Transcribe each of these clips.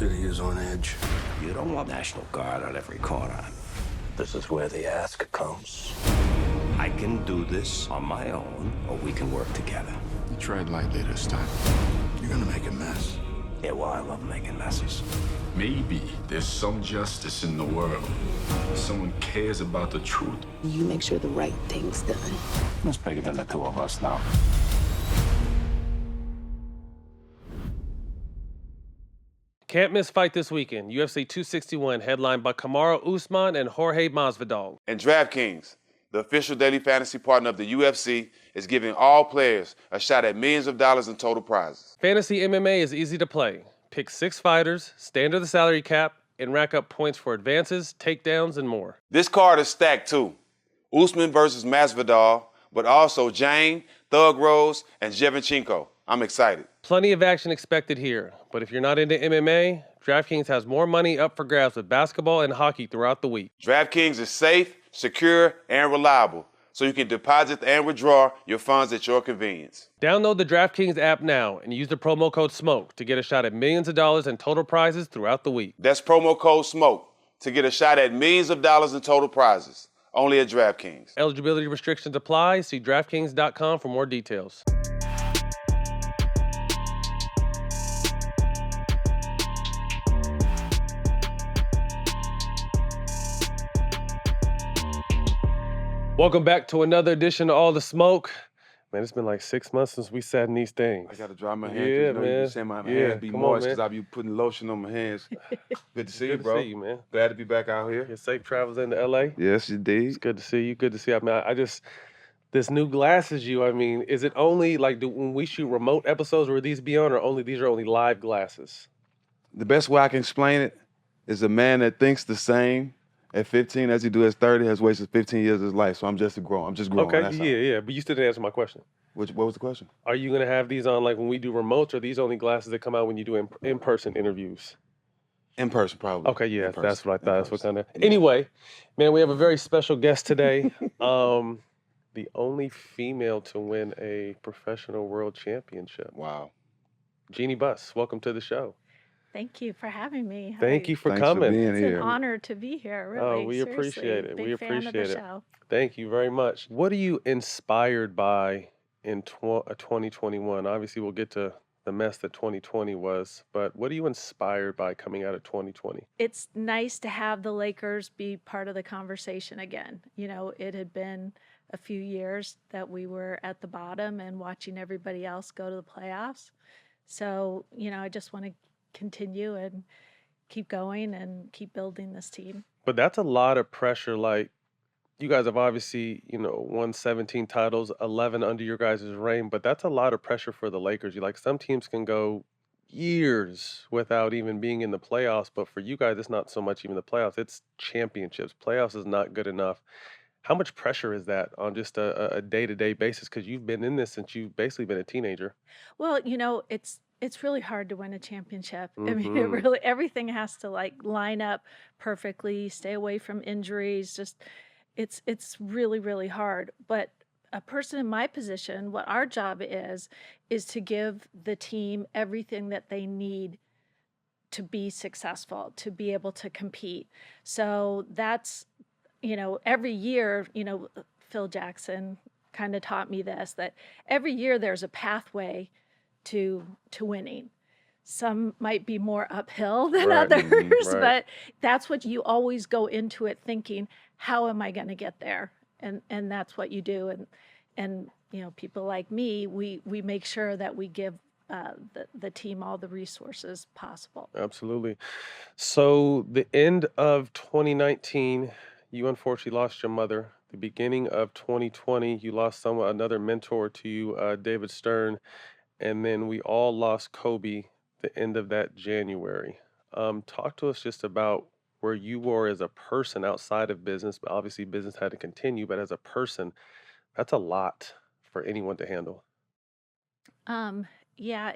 city is on edge. You don't want National Guard on every corner. This is where the ask comes. I can do this on my own, or we can work together. You tread lightly this time. You're gonna make a mess. Yeah, well, I love making messes. Maybe there's some justice in the world. Someone cares about the truth. You make sure the right thing's done. It's bigger than the two of us now. Can't miss fight this weekend. UFC 261, headlined by Kamaru Usman and Jorge Masvidal. And DraftKings, the official daily fantasy partner of the UFC, is giving all players a shot at millions of dollars in total prizes. Fantasy MMA is easy to play. Pick 6 fighters, stay under the salary cap, and rack up points for advances, takedowns, and more. This card is stacked too. Usman versus Masvidal, but also Jane, Thug Rose, and Shevchenko. I'm excited. Plenty of action expected here, but if you're not into MMA, DraftKings has more money up for grabs with basketball and hockey throughout the week. DraftKings is safe, secure, and reliable, so you can deposit and withdraw your funds at your convenience. Download the DraftKings app now and use the promo code SMOKE to get a shot at millions of dollars in total prizes throughout the week. That's promo code SMOKE to get a shot at millions of dollars in total prizes, only at DraftKings. Eligibility restrictions apply. See DraftKings.com for more details. Welcome back to another edition of All the Smoke. Man, it's been like 6 months since we sat in these things. I got to dry my hands. Yeah, You know, man. You been saying my Yeah, hands be come on, moist man. because I be putting lotion on my hands. Good to see you, Good to bro. see you, man. Glad to be back out here. Your safe travels into LA. Yes, indeed. It's good to see you. Good to see you. I mean, I just, this new glasses you, I mean, is it only like when we shoot remote episodes where these be on, or these are only live glasses? The best way I can explain it is a man that thinks the same at 15 as he do at 30 has wasted 15 years of his life. So I'm just growing. Okay, That's all. yeah. But you still didn't answer my question. What was the question? Are you going to have these on like when we do remotes, or are these only glasses that come out when you do in-person interviews? In person, probably. Okay, yeah, In person. that's what I thought. That's what kind of. Yeah. Anyway, man, we have a very special guest today. The only female to win a professional world championship. Wow. Jeanie Buss, welcome to the show. Thank you for having me. Thank you for Thanks coming. For being It's here. an honor to be here, really. Oh, we Seriously. appreciate it. Big We fan appreciate of the it. show. Thank you very much. What are you inspired by in 2021? Obviously, we'll get to the mess that 2020 was, but what are you inspired by coming out of 2020? It's nice to have the Lakers be part of the conversation again. You know, it had been a few years that we were at the bottom and watching everybody else go to the playoffs. So, you know, I just want to continue and keep going and keep building this team. But that's a lot of pressure. Like, you guys have obviously, won 17 titles, 11 under your guys' reign, but that's a lot of pressure for the Lakers. Some teams can go years without even being in the playoffs, but for you guys, it's not so much even the playoffs, it's championships. Playoffs is not good enough. How much pressure is that on just a day-to-day basis? Because you've been in this since you've basically been a teenager. Well, you know, it's really hard to win a championship. I mean, it Mhm. really, everything has to like line up perfectly, stay away from injuries. Just, it's really, really hard. But a person in my position, what our job is to give the team everything that they need to be successful, to be able to compete. So that's, every year, Phil Jackson kind of taught me this, that every year there's a pathway to winning. Some might be more uphill than Right, others, right. but that's what you always go into it thinking, how am I going to get there? And that's what you do. And people like me, we make sure that we give the team all the resources possible. Absolutely. So the end of 2019, you unfortunately lost your mother. The beginning of 2020, you lost another mentor to you, David Stern. And then we all lost Kobe the end of that January. Talk to us just about where you were as a person outside of business, but obviously business had to continue, but as a person, that's a lot for anyone to handle. Yeah,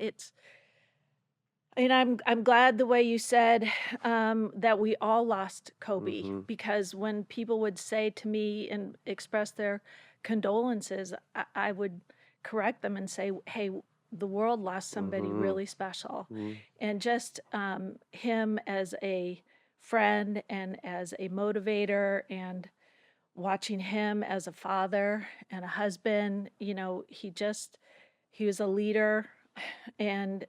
and I'm glad the way you said that we all lost Kobe, Mhm. because when people would say to me and express their condolences, I would correct them and say, hey, the world lost somebody Mm-hmm. really special. Mm-hmm. And just him as a friend and as a motivator, and watching him as a father and a husband, he was a leader, and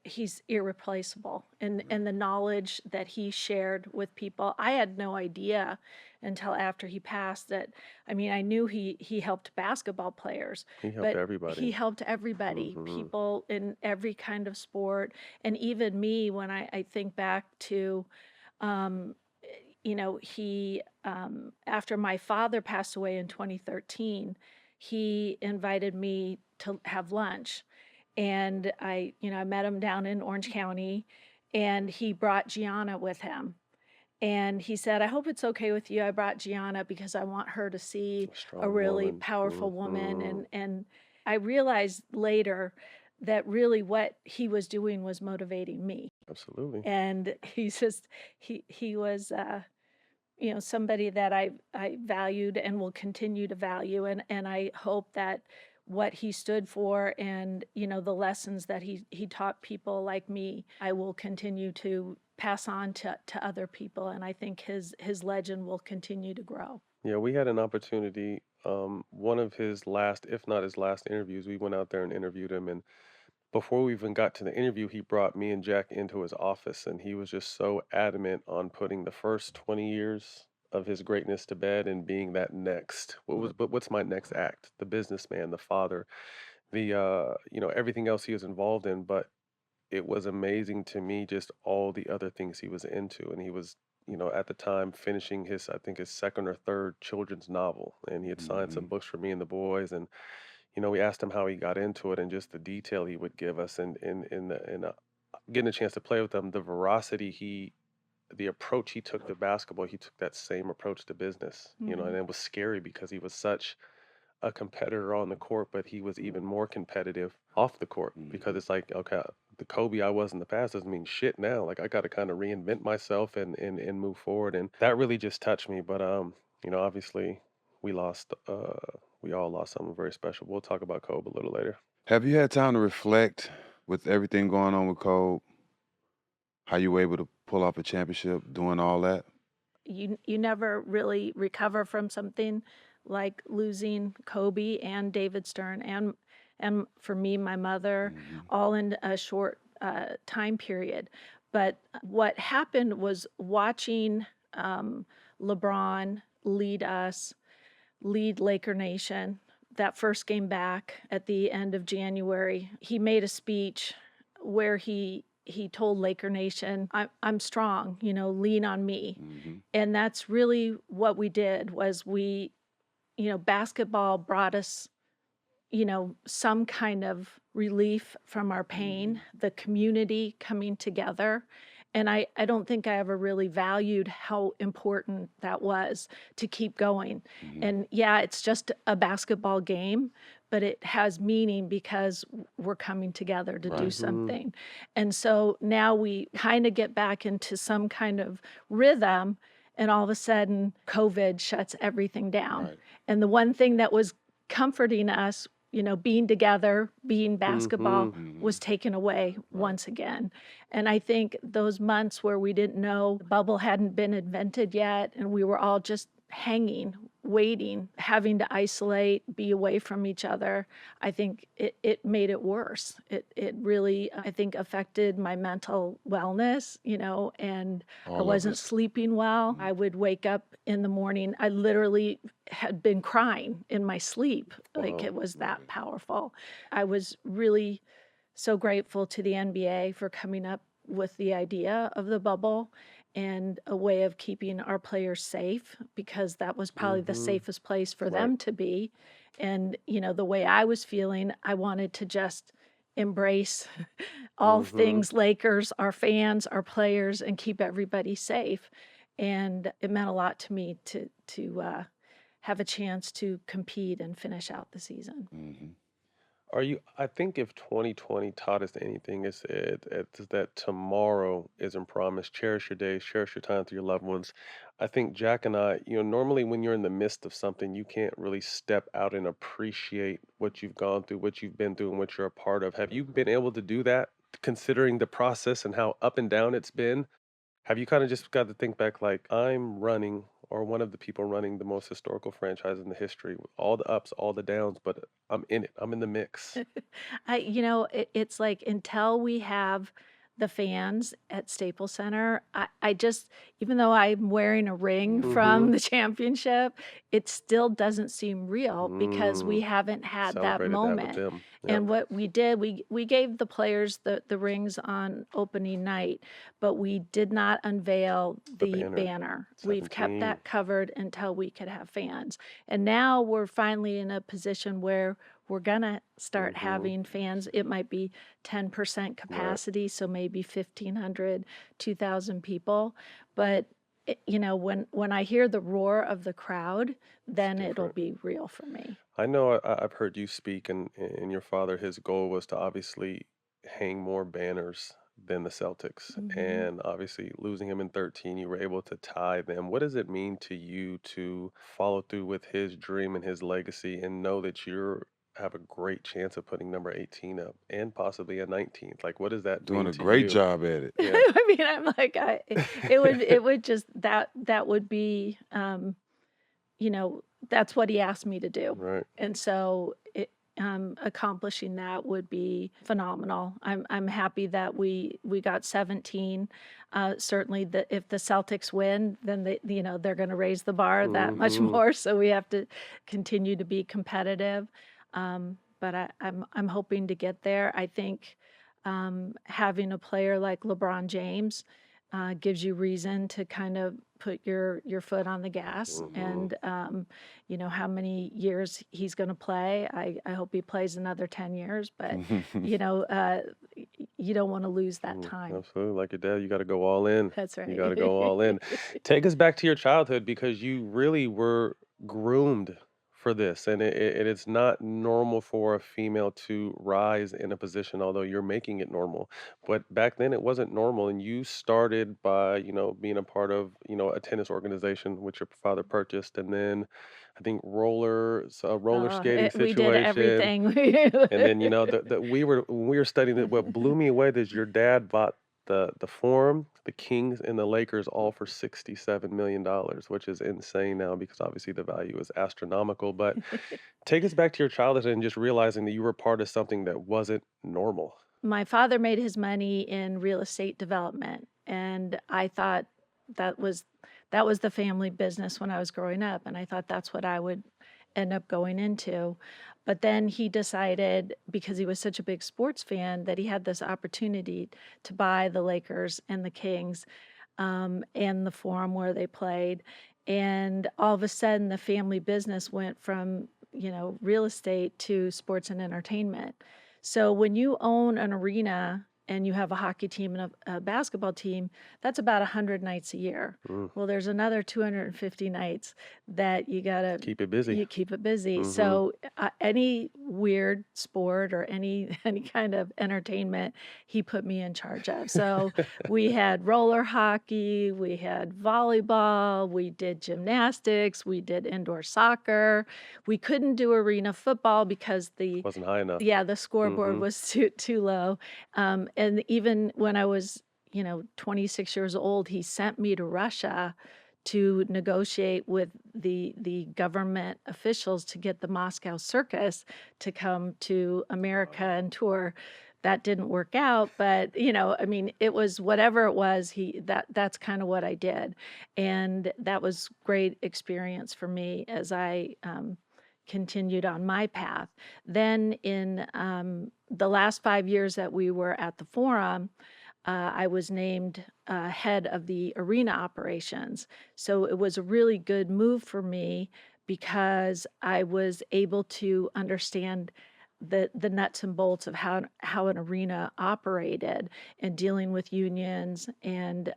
he's irreplaceable. And the knowledge that he shared with people, I had no idea until after he passed that. I mean, I knew he helped basketball players, He helped but everybody. he helped everybody, Mm-hmm. people in every kind of sport. And even me, when I think back to um, he after my father passed away in 2013, he invited me to have lunch. And I met him down in Orange County, and he brought Gianna with him. And he said, "I hope it's okay with you. I brought Gianna because I want her to see A a strong really woman. powerful woman." Mm-hmm. And I realized later that really what he was doing was motivating me. Absolutely. And he was somebody that I valued and will continue to value. And I hope that what he stood for, and the lessons that he taught people like me, I will continue to pass on to other people. And I think his legend will continue to grow. Yeah, we had an opportunity. One of his last, if not his last interviews, we went out there and interviewed him. And before we even got to the interview, he brought me and Jack into his office, and he was just so adamant on putting the first 20 years of his greatness to bed and being that next. What's my next act? The businessman, the father, the everything else he was involved in. But it was amazing to me just all the other things he was into. And he was, at the time finishing his, I think his second or third children's novel, and he had signed some Mm-hmm. books for me and the boys. And we asked him how he got into it, and just the detail he would give us, and getting a chance to play with him, the veracity the approach he took to basketball, he took that same approach to business. And Hmm. it was scary because he was such a competitor on the court, but he was even more competitive off the court, because Mm-hmm. it's like, okay, the Kobe I was in the past doesn't mean shit now. Like, I got to kind of reinvent myself and move forward, and that really just touched me. But obviously we lost. We all lost someone very special. We'll talk about Kobe a little later. Have you had time to reflect with everything going on with Cole? How you were able to pull off a championship doing all that? You never really recover from something like losing Kobe and David Stern, and for me, my mother, Mm-hmm. all in a short time period. But what happened was watching LeBron lead Laker Nation. That first game back at the end of January, he made a speech where he told Laker Nation, I'm strong, lean on me. Mm-hmm. And that's really what we did. Was basketball brought us, some kind of relief from our pain, the community coming together. And I don't think I ever really valued how important that was to keep going. Mm-hmm. And yeah, it's just a basketball game, but it has meaning because we're coming together to do Right. Mm-hmm. something. And so now we kind of get back into some kind of rhythm, and all of a sudden COVID shuts everything down. Right. And the one thing that was comforting us, being together, being basketball, Mm-hmm. was taken away Right. once again. And I think those months where we didn't know, the bubble hadn't been invented yet, and we were all just hanging, waiting, having to isolate, be away from each other, I think it made it worse. It really, I think, affected my mental wellness, and I All of wasn't it. sleeping well. I would wake up in the morning. I literally had been crying in my sleep. Like, Wow. it was that powerful. I was really so grateful to the NBA for coming up with the idea of the bubble and a way of keeping our players safe, because that was probably the Mm-hmm. safest place for Right. them to be. And, the way I was feeling, I wanted to just embrace all Mm-hmm. things Lakers, our fans, our players, and keep everybody safe. And it meant a lot to me to have a chance to compete and finish out the season. Mm-hmm. Are you? I think if 2020 taught us anything, it's that tomorrow isn't promised. Cherish your days, cherish your time with your loved ones. I think Jack and I, normally when you're in the midst of something, you can't really step out and appreciate what you've gone through, what you've been through, and what you're a part of. Have you been able to do that, considering the process and how up and down it's been? Have you kind of just got to think back like I'm running or one of the people running the most historical franchise in the history, with all the ups, all the downs, but I'm in it. I'm in the mix. It's like until we have the fans at Staples Center, I just, even though I'm wearing a ring Mm-hmm. from the championship, it still doesn't seem real because we Mm, haven't had that celebrated that with moment. them. Yep. And what we did, we gave the players the rings on opening night, but we did not unveil The the banner, banner. We've kept 17. that covered until we could have fans. And now we're finally in a position where we're gonna start Mm-hmm. having fans. It might be 10% Right. capacity, so maybe 1,500, 2,000 people. But when I hear the roar of the crowd, then it'll Different. be real for me. I know I've heard you speak, and your father, his goal was to obviously hang more banners than the Celtics. Hmm. And obviously, losing him in 13, you were able to tie them. What does it mean to you to follow through with his dream and his legacy and know that you're have a great chance of putting number 18 up and possibly a 19th? Like, what does that Doing mean a to great you? job at it. Yeah, I mean, I'm like, it would just that would be, that's what he asked me to do. right. And so accomplishing that would be phenomenal. I'm happy that we got 17. Certainly, if the Celtics win, then they're going to raise the bar that much Mm-hmm. more. So we have to continue to be competitive. But I'm hoping to get there. I think having a player like LeBron James gives you reason to kind of put your foot on the gas. Mm-hmm. And how many years he's going to play. I hope he plays another 10 years, but you know uh, you don't want to lose that time. Absolutely. Like your dad, you got to go all in. That's You got to right. go all in. Take us back to your childhood because you really were groomed for this. And it's not normal for a female to rise in a position, although you're making it normal. But back then it wasn't normal. And you started by, being a part of, a tennis organization which your father purchased. And then I think roller skating We did situation. everything. And then that we were when we were studying it, what blew me away is your dad bought the Forum, the Kings, and the Lakers all for $67 million, which is insane now because obviously the value is astronomical. But take us back to your childhood and just realizing that you were part of something that wasn't normal. My father made his money in real estate development, and I thought that was that was the family business when I was growing up, and I thought that's what I would end up going into. But then he decided, because he was such a big sports fan, that he had this opportunity to buy the Lakers and the Kings, and the Forum where they played. And all of a sudden, the family business went from, real estate to sports and entertainment. So when you own an arena and you have a hockey team and a basketball team, that's about 100 nights a year. Mm, Well, there's another 250 nights that you gotta keep it busy. you keep it busy. Hmm. So any weird sport or any kind of entertainment, he put me in charge of. So we had roller hockey, we had volleyball, we did gymnastics, we did indoor soccer. We couldn't do arena football because Wasn't high enough. the scoreboard Hmm. was too low. And even when I was 26 years old, he sent me to Russia to negotiate with the government officials to get the Moscow Circus to come to America and tour. That didn't work out, but I mean, it was whatever it was. That's kind of what I did, and that was great experience for me as I continued on my path. Then in the last 5 years that we were at the Forum, I was named head of the arena operations. So it was a really good move for me because I was able to understand the nuts and bolts of how an arena operated and dealing with unions and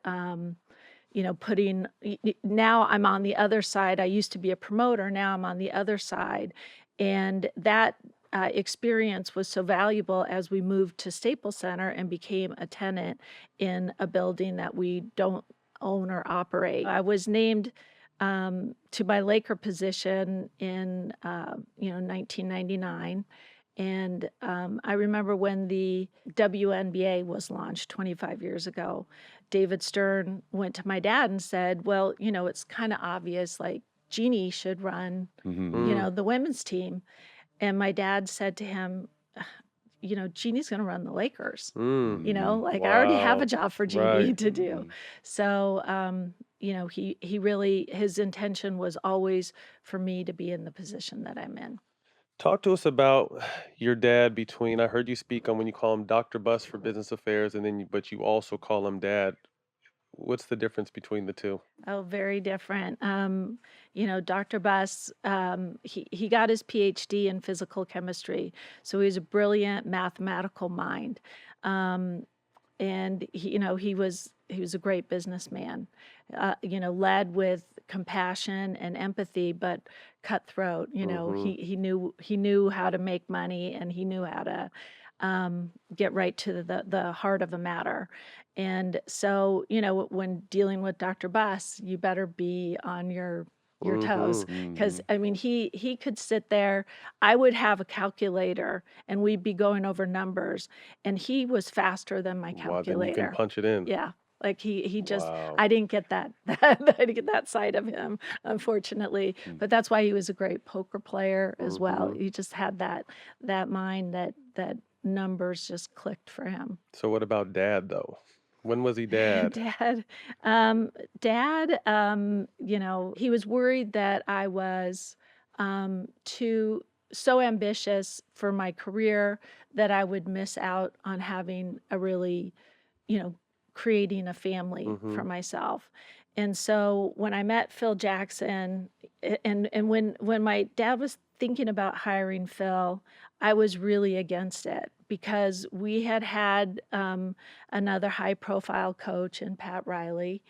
putting now I'm on the other side. I used to be a promoter, now I'm on the other side. And that experience was so valuable as we moved to Staples Center and became a tenant in a building that we don't own or operate. I was named to my Laker position in 1999. And I remember when the WNBA was launched 25 years ago, David Stern went to my dad and said, well, it's kind of obvious, like Jeanie should run, Mm. the women's team. And my dad said to him, Jeannie's going to run the Lakers. Mm. Like I already have a Wow. job for Jeanie Right. to do. So, he really, his intention was always for me to be in the position that I'm in. Talk to us about your dad between, I heard you speak on when you call him Dr. Buss for business affairs, and then but you also call him dad. What's the difference between the two? Oh, very different. Dr. Buss, he got his PhD in physical chemistry, so he's a brilliant mathematical mind. And he was a great businessman. Led with compassion and empathy, but cutthroat. He knew how to make money, and he knew how to get right to the heart of a matter. And so, when dealing with Dr. Buss, you better be on your toes, because I mean, he could sit there. I would have a calculator, and we'd be going over numbers, and he was faster than my Wow, then you can calculator. punch it in. Yeah. Like he just, Wow. I didn't get that I didn't get that side of him, unfortunately. But that's why he was a great poker player as well. He just had that mind that numbers just clicked for him. So what about dad though? When was he dad? Dad, he was worried that I was so ambitious for my career that I would miss out on having a really, creating a family for myself. And so when I met Phil Jackson, and when my dad was thinking about hiring Phil, I was really against it because we had another high-profile coach in Pat Riley.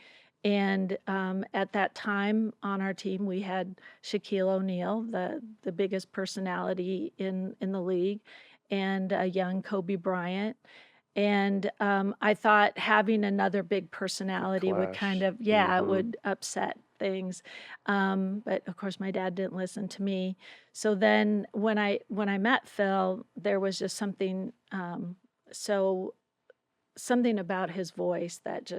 And at that time on our team, we had Shaquille O'Neal, the biggest personality in the league, and a young Kobe Bryant. And I thought having another big personality would kind Clash. of, it would upset things. But of course, my dad didn't listen to me. So then when I met Phil, there was just something something about his voice that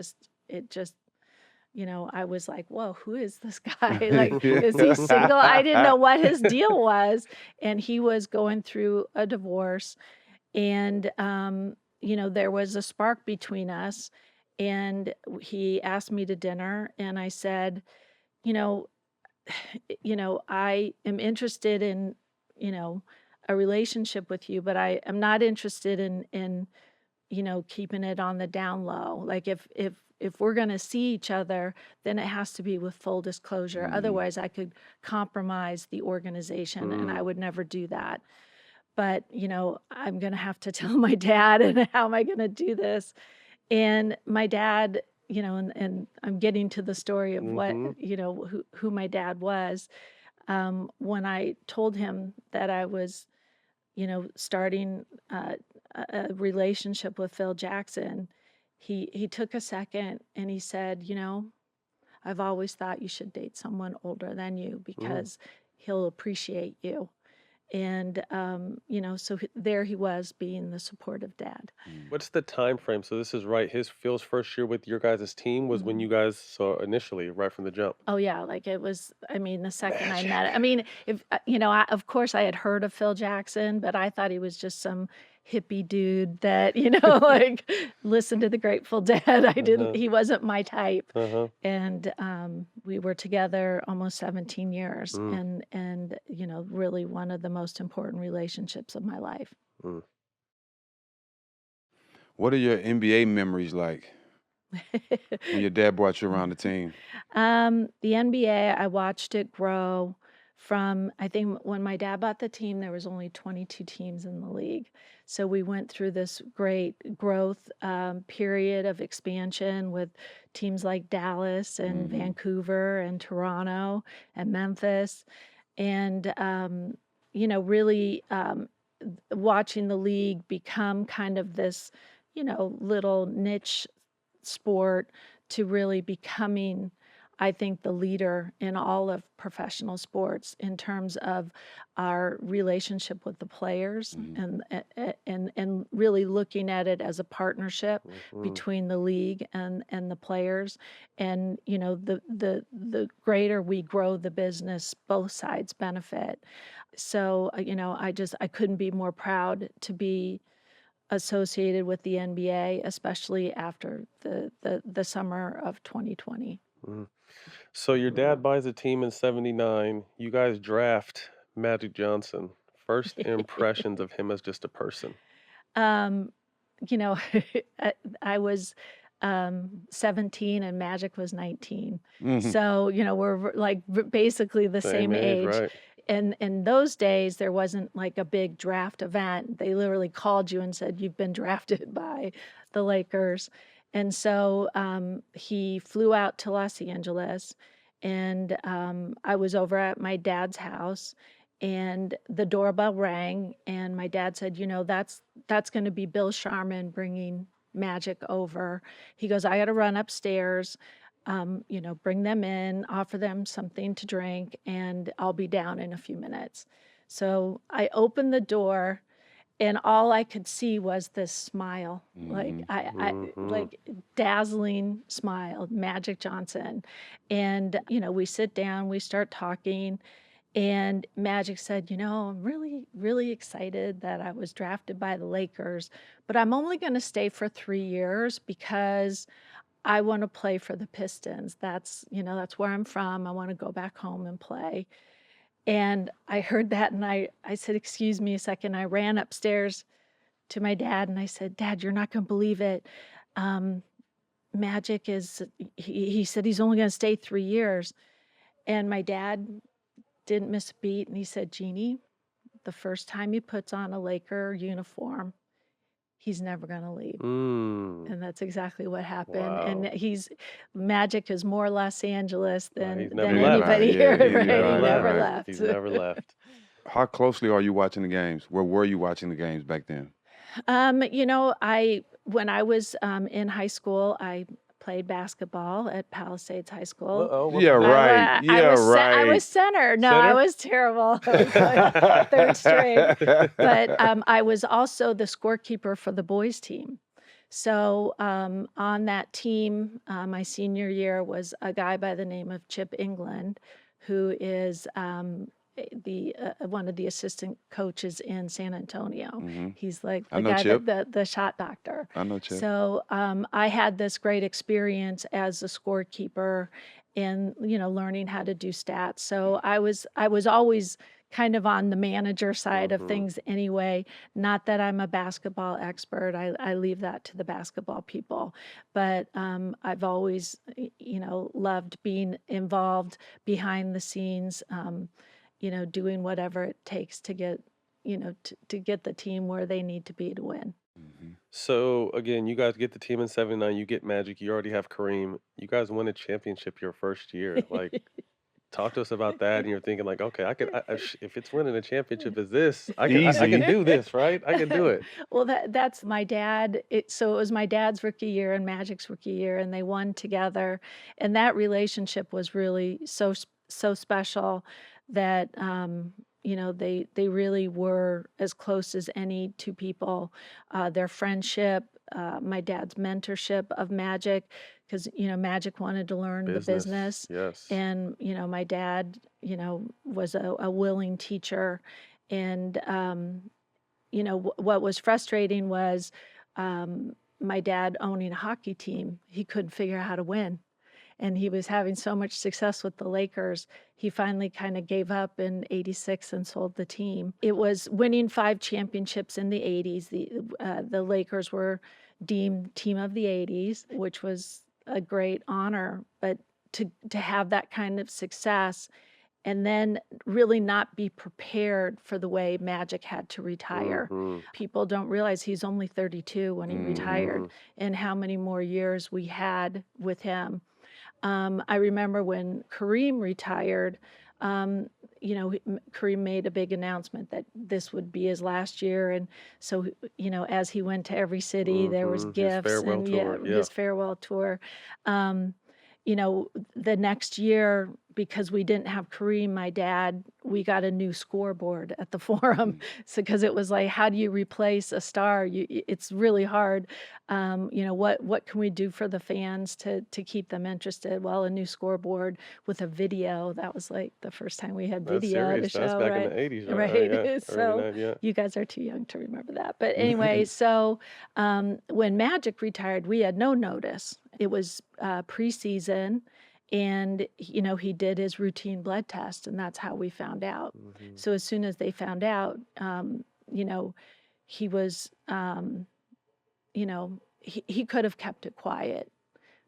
I was like, whoa, who is this guy? Like, is he single? I didn't know what his deal was. And he was going through a divorce. And, there was a spark between us. And he asked me to dinner. And I said, I am interested in, a relationship with you, but I am not interested in keeping it on the down low. Like if we're going to see each other, then it has to be with full disclosure. Otherwise, I could compromise the organization, and I would never do that. But, I'm going to have to tell my dad, and how am I going to do this? And my dad, and I'm getting to the story of what, who my dad was. When I told him that I was, starting a relationship with Phil Jackson, he took a second and he said, I've always thought you should date someone older than you because he'll appreciate you. And, so there he was being the supportive dad. What's the time frame? So this is right. Phil's first year with your guys' team was when you guys saw initially, right from the jump. Oh yeah, like it was, I mean, the second I met it. I mean, if of course I had heard of Phil Jackson, but I thought he was just some hippie dude that, like listened to the Grateful Dead. He wasn't my type. And we were together almost 17 years and really one of the most important relationships of my life. What are your NBA memories like when your dad brought you around the team? The NBA, I watched it grow from, I think when my dad bought the team, there was only 22 teams in the league. So we went through this great growth period of expansion with teams like Dallas and Vancouver and Toronto and Memphis. And, really watching the league become kind of this, little niche sport to really becoming, I think, the leader in all of professional sports in terms of our relationship with the players and really looking at it as a partnership between the league and the players. And the greater we grow the business, both sides benefit. So I couldn't be more proud to be associated with the NBA, especially after the summer of 2020. Mm. So your dad buys a team in '79. You guys draft Magic Johnson. First impressions of him as just a person. Um, you know, I was 17 and Magic was 19. Mhm. So, we're like basically the same age. right? And in those days, there wasn't like a big draft event. They literally called you and said, "You've been drafted by the Lakers." And so he flew out to Los Angeles, and I was over at my dad's house, and the doorbell rang, and my dad said, that's going to be Bill Sharman bringing Magic over. He goes, "I got to run upstairs, bring them in, offer them something to drink, and I'll be down in a few minutes." So I opened the door, and all I could see was this smile, like like dazzling smile, Magic Johnson. And we sit down, we start talking, and Magic said, "I'm really, really excited that I was drafted by the Lakers, but I'm only going to stay for 3 years because I want to play for the Pistons. That's where I'm from. I want to go back home and play." And I heard that, and I said, "Excuse me a second." I ran upstairs to my dad and I said, "Dad, you're not going to believe it. Magic he said he's only going to stay 3 years." And my dad didn't miss a beat, and he said, "Jeanie, the first time he puts on a Laker uniform, he's never going to leave." Mm. And that's exactly what happened. Wow. And Magic is more Los Angeles than he's than never left. anybody Yeah, here, he's right? never He never left. left. He's never left. How closely are you watching the games? Where were you watching the games back then? When I was in high school, I played basketball at Palisades High School. Uh-oh. Yeah, right. I Yeah, was right. I was center. No, I Center? was terrible. I was like third string. But I was also the scorekeeper for the boys team. So on that team, my senior year was a guy by the name of Chip England, who is one of the assistant coaches in San Antonio. Mhm. He's like I the know guy Chip. the shot doctor. I know Chip. So I had this great experience as a scorekeeper and learning how to do stats. So I was always kind of on the manager side of things anyway. Not that I'm a basketball expert. I leave that to the basketball people. But I've always loved being involved behind the scenes, doing whatever it takes to get to get the team where they need to be to win. So again, you guys get the team in '79. You get Magic. You already have Kareem. You guys win a championship your first year. Like, talk to us about that. And you're thinking like, okay, if it's winning a championship, is this? I can Easy. do this, right? I can do it. Well, that's my dad. So it was my dad's rookie year and Magic's rookie year, and they won together. And that relationship was really so special that they really were as close as any two people. Their friendship, my dad's mentorship of Magic, because Magic wanted to learn the business. Yes. And my dad was a willing teacher. And what was frustrating was my dad owning a hockey team. He couldn't figure out how to win, and he was having so much success with the Lakers. He finally kind of gave up in '86 and sold the team. It was winning 5 championships in the '80s. The Lakers were deemed team of the '80s, which was a great honor. But to have that kind of success and then really not be prepared for the way Magic had to retire. People don't realize he's only 32 when he retired, and how many more years we had with him. I remember when Kareem retired, Kareem made a big announcement that this would be his last year, and so as he went to every city, there was His gifts farewell and tour. Yeah. his farewell tour. Um, the next year, because we didn't have Kareem, we got a new scoreboard at the Forum. So, because it was like, how do you replace a star? It's really hard. What can we do for the fans to keep them interested? Well, a new scoreboard with a video. That was like the first time we had That's video to serious. That's show, back in right? the 80s, right? Right. Yeah. Early So 90s, yeah. you guys are too young to remember that. But anyway, so when Magic retired, we had no notice. It was preseason, and he did his routine blood test, and that's how we found out. So as soon as they found out, he was, he could have kept it quiet,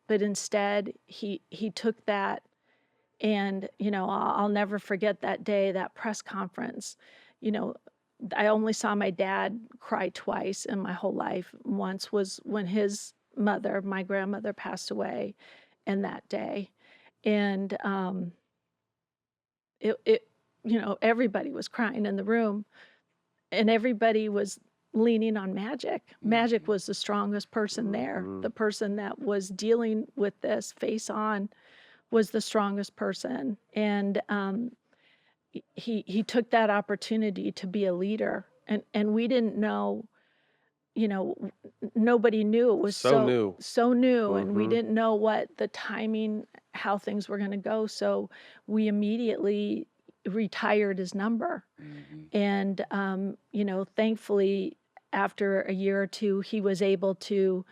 but instead he took that, and I'll never forget that day, that press conference. I only saw my dad cry twice in my whole life. Once was when his mother, my grandmother, passed away, and that day, and everybody was crying in the room, and everybody was leaning on Magic. Magic was the strongest person there. The person that was dealing with this face on was the strongest person, and he took that opportunity to be a leader, and we didn't know. Nobody knew. It was So new. so new, and we didn't know what the timing, how things were going to go. So we immediately retired his number, and thankfully, after a year or two, he was able to,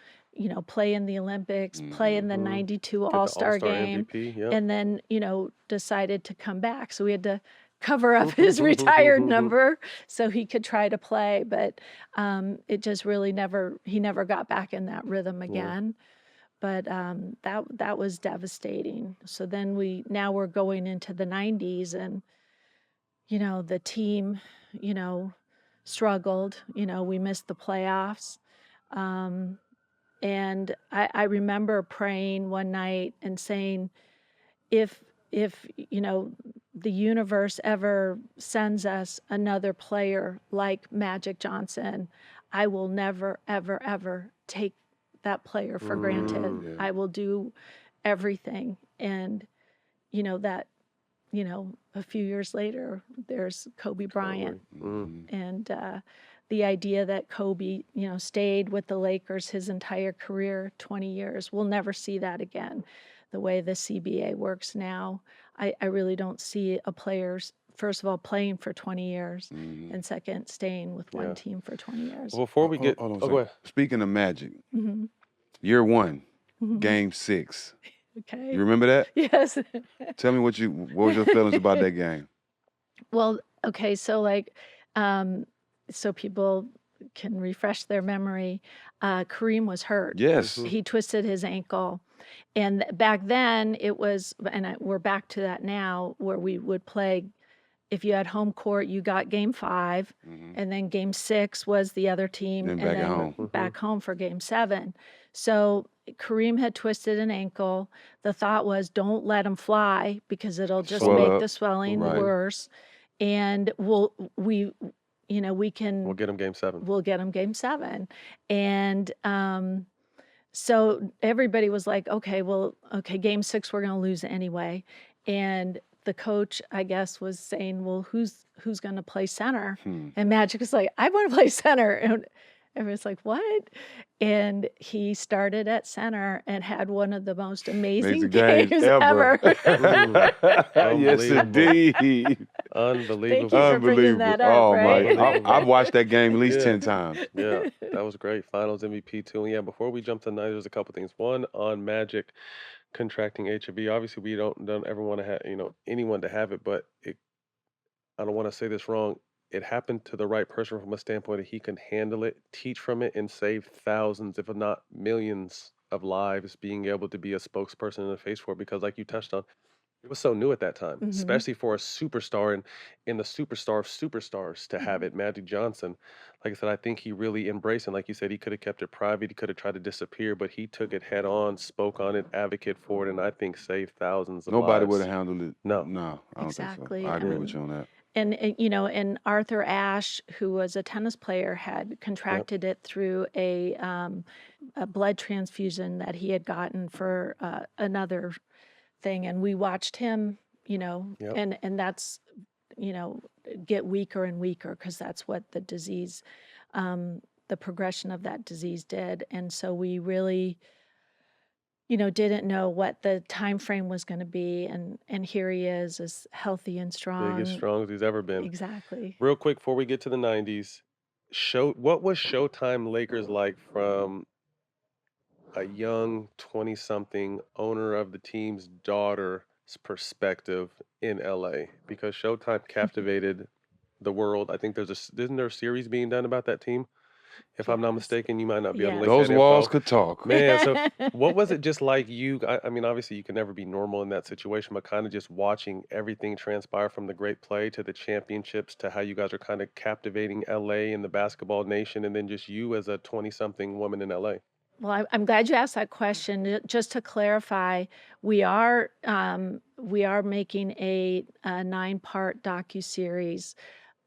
play in the Olympics, play in the '92 Get the All-Star All-Star game, MVP. Yep. and then decided to come back. So we had to cover up his retired number so he could try to play, but it just really he never got back in that rhythm again. But that was devastating. So then now we're going into the '90s, and the team struggled. We missed the playoffs. And I remember praying one night and saying, if the universe ever sends us another player like Magic Johnson, I will never, ever, ever take that player for granted. I will do everything. And a few years later, there's Kobe Bryant. And the idea that Kobe, stayed with the Lakers his entire career, 20 years, we'll never see that again. The way the CBA works now, I really don't see a player's, first of all, playing for 20 years, and second, staying with one team for 20 years. Well, before we get... Hold on a go second. ahead. Speaking of Magic, year one, game 6. Okay. You remember that? Yes. Tell me what was your feelings about that game? Well, okay, so so people can refresh their memory. Kareem was hurt. Yes. He twisted his ankle. And back then it was, we're back to that now, where we would play, if you had home court, you got game 5, and then game 6 was the other team, Then and back at then home. back home for game 7. So Kareem had twisted an ankle. The thought was, don't let him fly, because it'll just Swell make up. the swelling Right. worse. And we can, We'll get him game 7. we'll get him game 7. And so everybody was like, okay, game 6 we're going to lose anyway. And the coach, I guess, was saying, well, who's going to play center? And Magic was like, I want to play center. And everyone's like, what? And he started at center and had one of the most amazing games ever. Yes, indeed. Unbelievable. Thank you for bringing that up, Oh, right? my. I've watched that game at least Yeah. 10 times. Yeah, that was great. Finals MVP too. And yeah, before we jump to tonight, there's a couple things. One, on Magic contracting HIV. Obviously, we don't ever want to have anyone to have it, but I don't want to say this wrong. It happened to the right person from a standpoint that he can handle it, teach from it, and save thousands, if not millions, of lives. Being able to be a spokesperson in the face for it, because like you touched on, It was so new at that time, Hmm. especially for a superstar and in the superstar of superstars to have Hmm. it. Magic Johnson, like I said, I think he really embraced it. Like you said, he could have kept it private. He could have tried to disappear, but he took it head on, spoke on it, advocate for it, and I think saved thousands of Nobody would have lives. handled it. No. No, I don't think so. Exactly. I I agree Yeah. with mean, you on that. and Arthur Ashe, who was a tennis player, had Yep. contracted it through a blood transfusion that he had gotten for another thing, and we watched him, Yep. and that's, you know, get weaker and weaker because that's what the disease, the progression of that disease did, and so we really, didn't know what the time frame was going to be, and here he is, as healthy and Big as strong. strong as he's ever been. Exactly. Real quick before we get to the 90s, what was Showtime Lakers like from a young 20 something owner of the team's daughter's perspective in LA? Because Showtime captivated the world. I think isn't there a series being done about that team? If I'm not Yes. mistaken, you might not be able to link Yes. Those that walls info. could talk. Man, so what was it just like I mean, obviously you can never be normal in that situation, but kind of just watching everything transpire from the great play to the championships to how you guys are kind of captivating LA and the basketball nation, and then just you as a 20 something woman in LA. Well, I'm glad you asked that question. Just to clarify, we are making a 9-part docuseries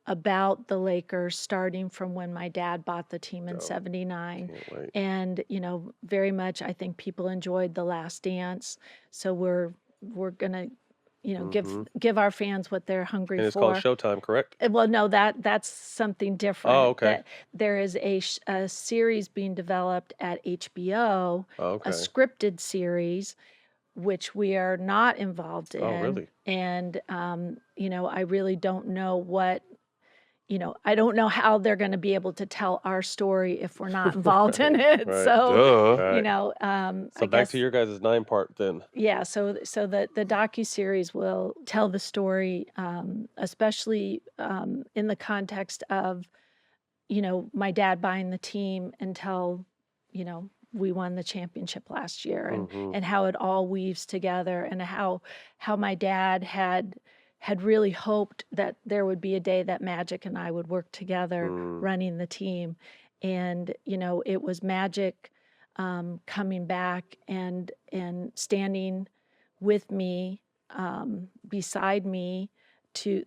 about the Lakers, starting from when my dad bought the team in Dope. '79, Can't wait. and very much I think people enjoyed The Last Dance, so we're gonna Hmm. give our fans what they're hungry And it's called for. Showtime, correct? Well, no, that's something Oh, different. okay. That there is a series being developed at HBO, Oh, a okay. scripted series, which we are not involved Oh, in. really? And, I really don't know I don't know how they're going to be able to tell our story if we're not involved in Right, it. right. So, Duh. Right. I So back to guess. your guys' 9-part then. Yeah, so the docuseries will tell the story, especially in the context of, my dad buying the team until, we won the championship last year, Hmm. and how it all weaves together, and how my dad had really hoped that there would be a day that Magic and I would work together Mm. running the team. And, it was Magic coming back and standing with me, beside me,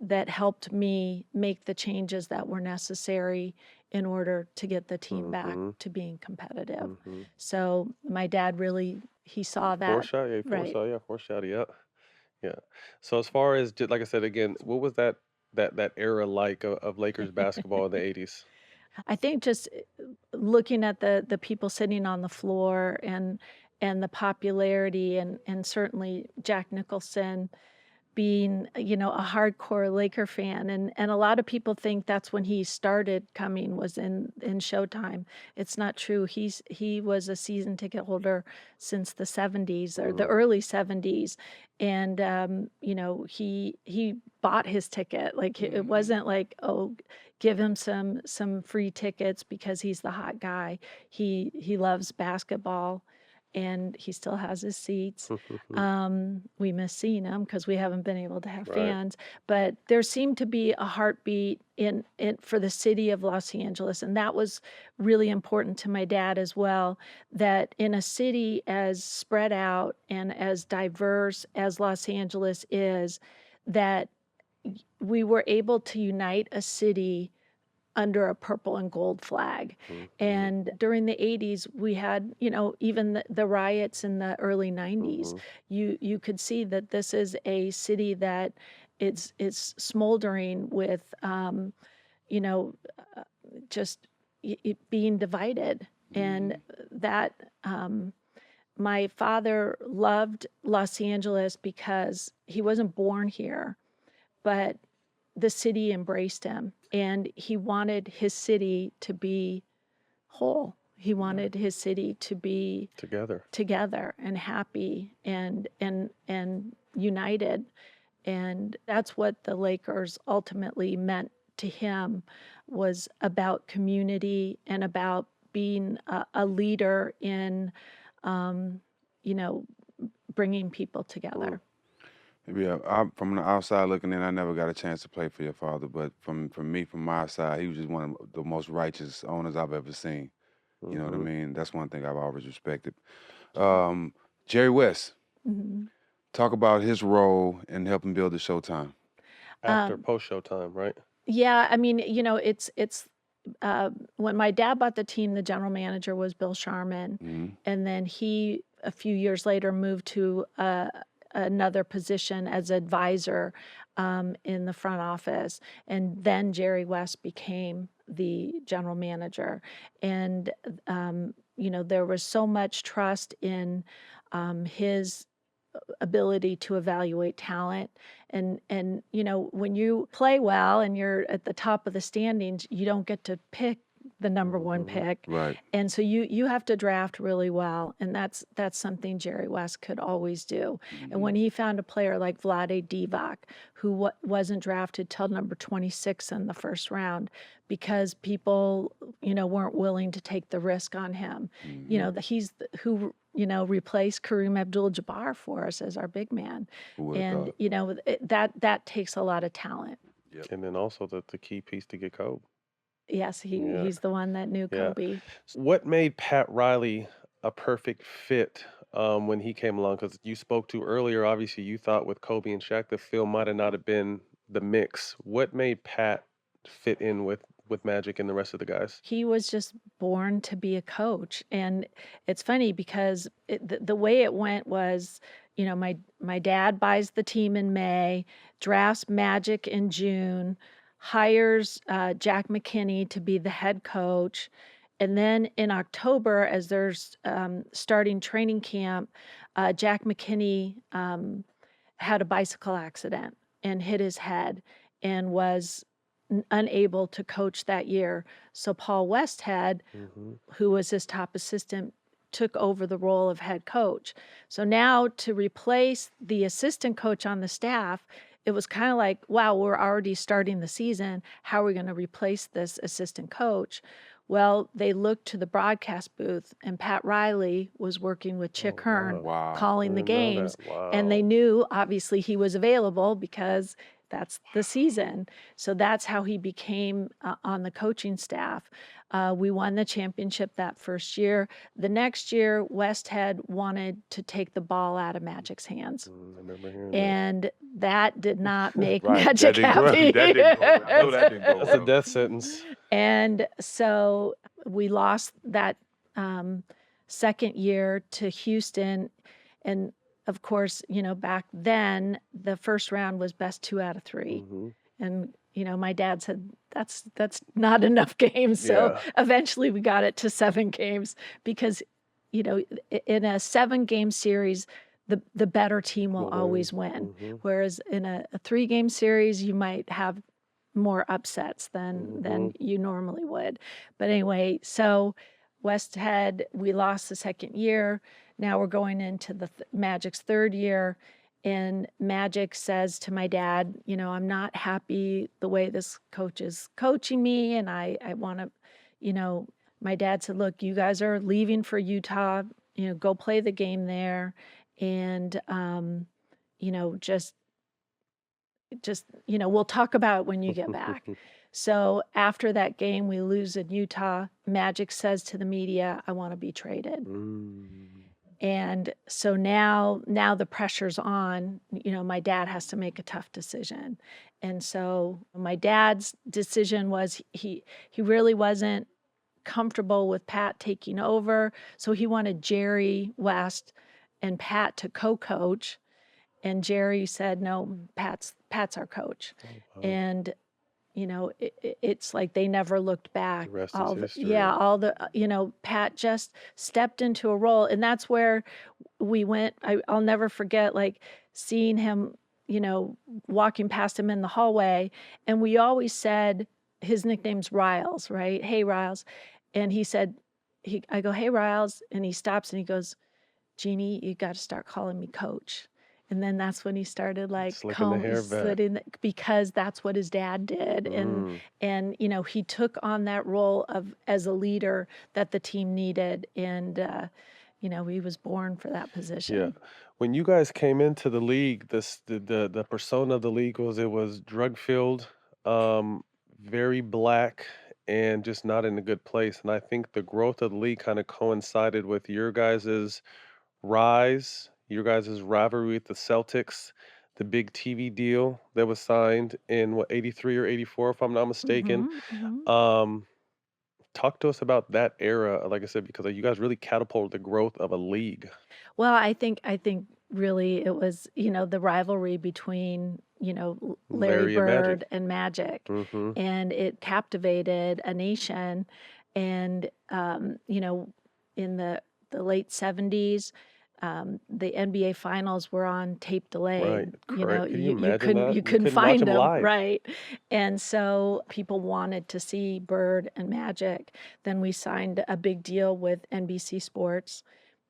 that helped me make the changes that were necessary in order to get the team back Hmm. to being competitive. Hmm. So my dad really, he saw that. Foreshadow, Right. foreshadow, yeah. Yeah. So as far as like I said again, what was that era like of Lakers basketball in the 80s? I think just looking at the people sitting on the floor, and the popularity, and certainly Jack Nicholson being, a hardcore Laker fan, and a lot of people think that's when he started coming, was in Showtime. It's not true. He was a season ticket holder since the '70s, or the Mm. early '70s, and he bought his ticket. Like, it wasn't like, oh, give him some free tickets because he's the hot guy. He loves basketball, and he still has his seats. We miss seeing him because we haven't been able to have Right. fans, but there seemed to be a heartbeat in for the city of Los Angeles, and that was really important to my dad as well. That in a city as spread out and as diverse as Los Angeles is, that we were able to unite a city under a purple and gold flag. Mhm. And during the '80s, we had, even the riots in the early '90s. Mhm. You could see that this is a city that it's smoldering with, you know, just it being divided. And that, my father loved Los Angeles because he wasn't born here, but the city embraced him, and he wanted his city to be whole. He wanted his city to be Together. together and happy and united. And that's what the Lakers ultimately meant to him, was about community and about being a leader in, um, you know, bringing people together. Yeah, from the outside looking in, I never got a chance to play for your father, but from me, from my side, he was just one of the most righteous owners I've ever seen. You know what I Mhm. mean? That's one thing I've always respected. Um, Jerry West, Hmm. talk about his role in helping build the Showtime. After Um, post Showtime, right? yeah, I mean, it's when my dad bought the team, the general manager was Bill Sharman, Hmm. and then he a few years later moved to another position as advisor in the front office, and then Jerry West became the general manager, and there was so much trust in his ability to evaluate talent, and when you play well and you're at the top of the standings, you don't get to pick the number one Mhm. pick, Right. and so you have to draft really well, and that's something Jerry West could always do. And when he found a player like Vlade Divac, who wasn't drafted till number 26 in the first round because people weren't willing to take the risk on him, who replaced Kareem Abdul-Jabbar for us as our big man. Who would have And thought? that takes a lot of talent. Yep. And then also the key piece to get Kobe. Yes, Yeah. he's the one that knew Yeah. Kobe. What made Pat Riley a perfect fit when he came along? Because you spoke to earlier, obviously you thought with Kobe and Shaq the film might have not have been the mix. What made Pat fit in with Magic and the rest of the guys? He was just born to be a coach, and it's funny because the way it went was, my dad buys the team in May, drafts Magic in June, hires Jack McKinney to be the head coach, and then in October, as there's starting training camp, Jack McKinney had a bicycle accident and hit his head and was unable to coach that year. So Paul Westhead, Hmm. who was his top assistant, took over the role of head coach. So now to replace the assistant coach on the staff, it was kind of like, wow, we're already starting the season. How are we going to replace this assistant coach? Well, they looked to the broadcast booth, and Pat Riley was working with Chick Oh, Hearn Wow. I calling the didn't know games. that. Wow. And they knew, obviously, he was available because that's the season. So that's how he became on the coaching staff. We won the championship that first year. The next year, Westhead wanted to take the ball out of Magic's hands. I remember hearing that. And that did not make Right. Magic That didn't go. happy. That didn't go. I know that didn't go That's a well. death sentence. And so we lost that second year to Houston. And of course, back then the first round was best 2 out of 3. Hmm. And my dad said that's not enough games. So Yeah. eventually we got it to 7 games because in a 7-game series, the better team will Will always win. win. Mhm. Whereas in a 3-game series, you might have more upsets than you normally would. But anyway, so Westhead, we lost the second year. Now we're going into the Magic's third year, and Magic says to my dad, I'm not happy the way this coach is coaching me, and I want to, my dad said, look, you guys are leaving for Utah, go play the game there, and just we'll talk about it when you get back. So after that game, we lose in Utah. Magic says to the media, I want to be traded. And so now the pressure's on. My dad has to make a tough decision. And so my dad's decision was he really wasn't comfortable with Pat taking over. So he wanted Jerry West and Pat to co-coach. And Jerry said, no, Pat's our coach. Oh, wow. And it's like they never looked back. The rest is history. Pat just stepped into a role, and that's where we went. I'll never forget, like, seeing him, walking past him in the hallway, and we always said his nickname's Riles, right? Hey, Riles. And he said, I go, hey, Riles, and he stops and he goes, Jeanie, you got to start calling me coach. And then that's when he started Slicking the hair back. because that's what his dad did. And he took on that role as a leader that the team needed. And he was born for that position. Yeah. When you guys came into the league, the persona of the league was it was drug filled, um, very black, and just not in a good place. And I think the growth of the league kind of coincided with your guys's rise, your guys' rivalry with the Celtics, the big TV deal that was signed in what, 83 or 84, if I'm not mistaken. Mhm, mhm. Um, Talk to us about that era, like I said, because you guys really catapulted the growth of a league. Well, I think really it was, the rivalry between, Larry Larry and Magic. Bird and Magic, Mm-hmm. and it captivated a nation. And in the late 70s, the NBA finals were on tape Right. delay. Correct. Can you You imagine couldn't that? you You couldn't couldn't watch find them them, live. right? And so people wanted to see Bird and Magic. Then we signed a big deal with NBC Sports,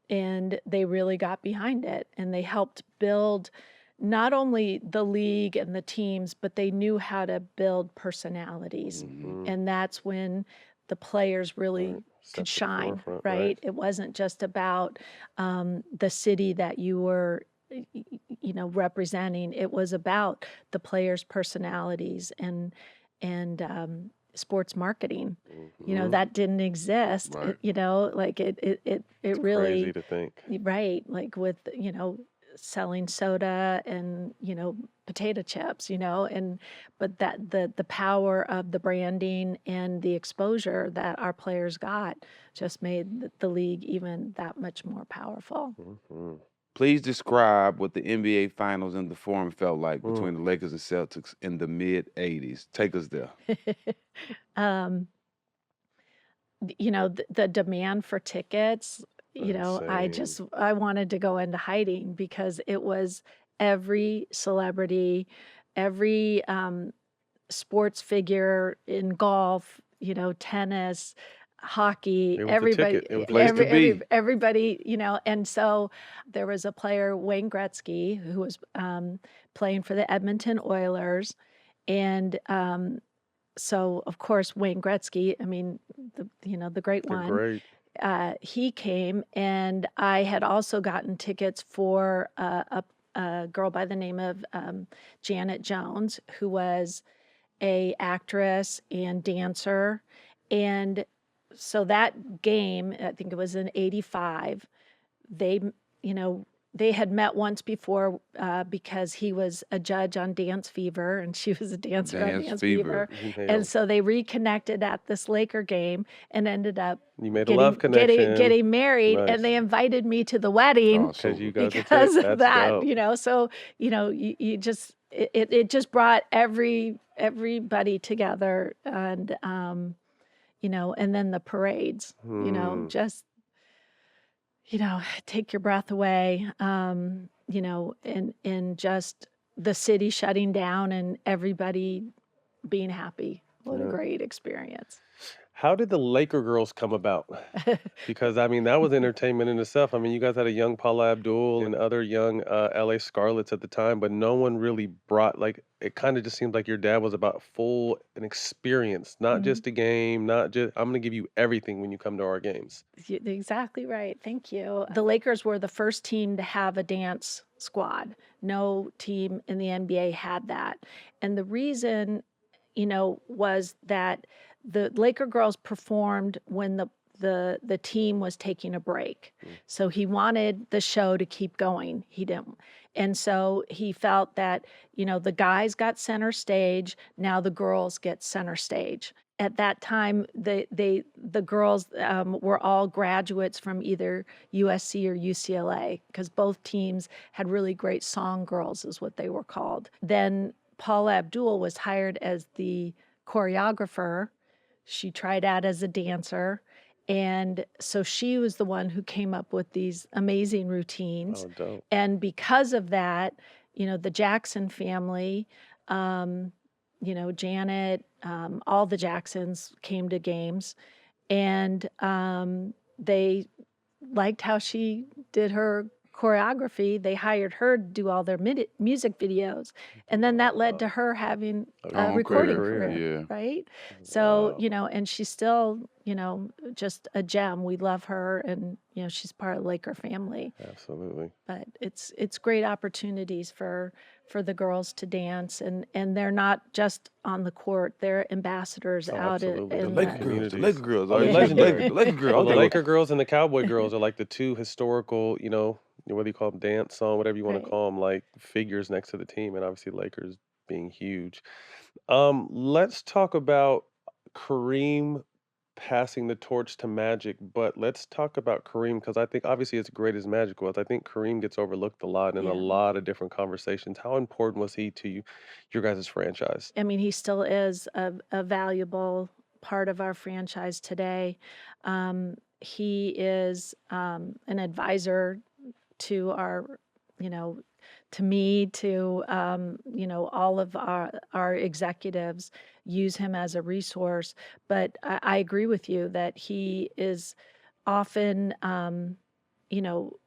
and they really got behind it, and they helped build not only the league and the teams, but they knew how to build personalities. Mm-hmm. And that's when the players really Right. could Stepped to the shine, forefront, right? right? It wasn't just about the city that you were representing. It was about the players' personalities and sports marketing. Mm-hmm. That didn't exist. Right. Like it It's really, crazy to think. right, like with selling soda and potato chips, but that the power of the branding and the exposure that our players got just made the league even that much more powerful. Mm-hmm. Please describe what the NBA Finals and the Forum felt like Mm. between the Lakers and Celtics in the mid '80s. Take us there. um, the demand for tickets, Insane. I wanted to go into hiding because it was every celebrity, every sports figure in golf, tennis, hockey, It was the everybody, ticket. It was the Place to ticket. be. everybody, and so there was a player, Wayne Gretzky, who was playing for the Edmonton Oilers, and so of course Wayne Gretzky, I mean, the great The one, great. he came, and I had also gotten tickets for a girl by the name of Janet Jones, who was a actress and dancer. And so that game, I think it was in 85, they, they had met once before because he was a judge on Dance Fever and she was a dancer on Dance Dance Fever. Fever. And so they reconnected at this Laker game and ended up You made a love connection. getting married. Nice. And they invited me to the wedding Oh, Because you super. guys will because take. of That's that, dope. So you just it just brought everybody together, and and then the parades, Hmm. just take your breath away, and just the city shutting down and everybody being happy. What a Yeah. great experience. How did the Laker girls come about? Because I mean, that was entertainment in itself. I mean, you guys had a young Paula Abdul and other young LA Scarlets at the time, but no one really brought like it kind of just seemed like your dad was about full an experience, not Mhm. just a game, not just I'm gonna give you everything when you come to our games. Exactly right. Thank you. The Lakers were the first team to have a dance squad. No team in the NBA had that. And the reason, was that the Laker girls performed when the team was taking a break. Mm. So he wanted the show to keep going. He didn't. And so he felt that, the guys got center stage, now the girls get center stage. At that time, the girls were all graduates from either USC or UCLA because both teams had really great song girls, is what they were called. Then Paula Abdul was hired as the choreographer. She tried out as a dancer. And so she was the one who came up with these amazing routines. Oh, dope. And because of that, the Jackson family, Janet, all the Jacksons came to games, and they liked how she did her choreography. They hired her to do all their music videos. And then that led to her having a Own recording career, career, yeah. right? So, Wow. and she's still, just a gem. We love her, and, she's part of the Laker family. Absolutely. But it's great opportunities for the girls to dance, and they're not just on the court, they're ambassadors Oh, out absolutely. The in The Laker the girls, the communities. Laker girls. Oh, Oh, they're you said legendary. The Laker girl. Well, the Okay. Laker girls and the Cowboy girls are like the two historical, what do you call them, dance song, whatever you want to right. call them, like figures next to the team, and obviously Lakers being huge. Let's talk about Kareem passing the torch to Magic, but let's talk about Kareem because I think obviously as great as Magic was, I think Kareem gets overlooked a lot in a Yeah. lot of different conversations. How important was he to you, your guys' franchise? I mean, he still is a valuable part of our franchise today. He is an advisor to our, you know, to me, to all of our executives use him as a resource. But I agree with you that he is often, you know,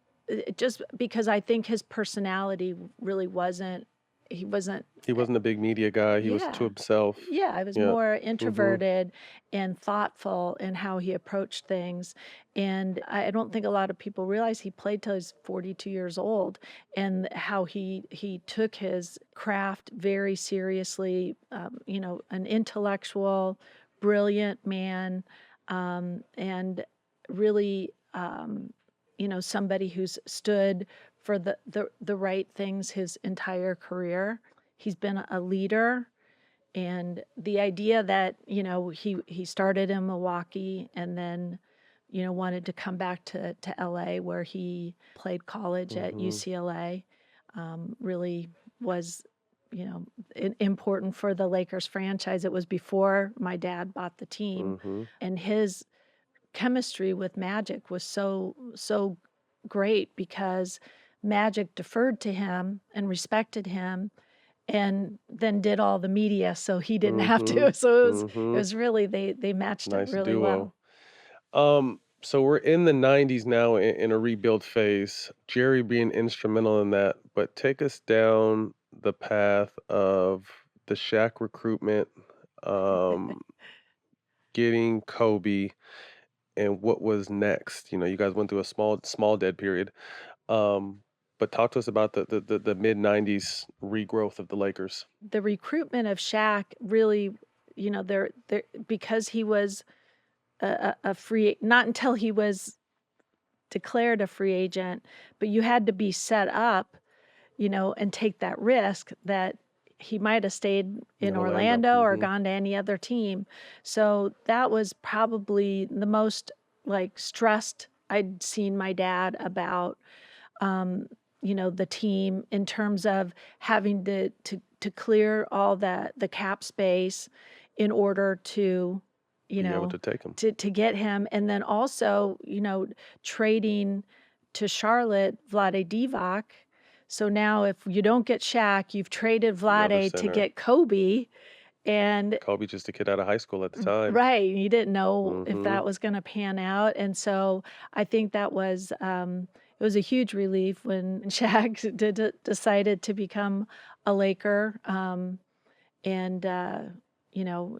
just because I think his personality really wasn't. He wasn't. He wasn't a big media guy. He was to Yeah. himself. Yeah, I was Yeah. more Mhm. introverted and thoughtful in how he approached things. And I don't think a lot of people realize he played till he's 42 years old, and how he took his craft very seriously. An intellectual, brilliant man, and really, somebody who's stood for the right things his entire career. He's been a leader, and the idea that, he started in Milwaukee and then, wanted to come back to LA where he played college at Mhm. UCLA, really was, important for the Lakers franchise. It was before my dad bought the team, Mhm. and his chemistry with Magic was so great because Magic deferred to him and respected him, and then did all the media so he didn't have to. Mhm. So it Mhm. was really, they matched it Nice really duo. well. So we're in the 90s now in a rebuild phase. Jerry being instrumental in that, but take us down the path of the Shaq recruitment, um, getting Kobe, and what was next. You guys went through a small dead period. Um, but talk to us about the mid 90s regrowth of the Lakers. The recruitment of Shaq really, they're because he was a free, not until he was declared a free agent, but you had to be set up, and take that risk that he might have stayed In in Orlando. Orlando or Mhm. gone to any other team. So that was probably the most like stressed I'd seen my dad about, the team in terms of having to clear all the cap space in order to, you Be able know, to take him. to get him, and then also, trading to Charlotte Vlade Divac. So now if you don't get Shaq, you've traded The other Vlade to center. get Kobe, and Kobe just a kid out of high school at the time. right, you didn't know if Mhm. that was going to pan out. And so I think that was, it was a huge relief when Shaq decided to become a Laker. And you know,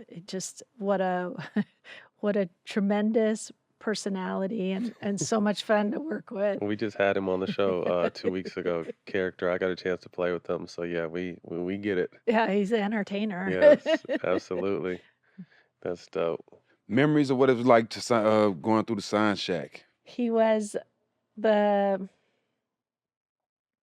it just what a what a tremendous personality, and so much fun to work with. We just had him on the show 2 weeks ago. Character, I got a chance to play with him, so yeah, we get it. Yeah, he's an entertainer. Yes, absolutely. That's dope. Memories of what it was like to going through the Sign Shack. He was the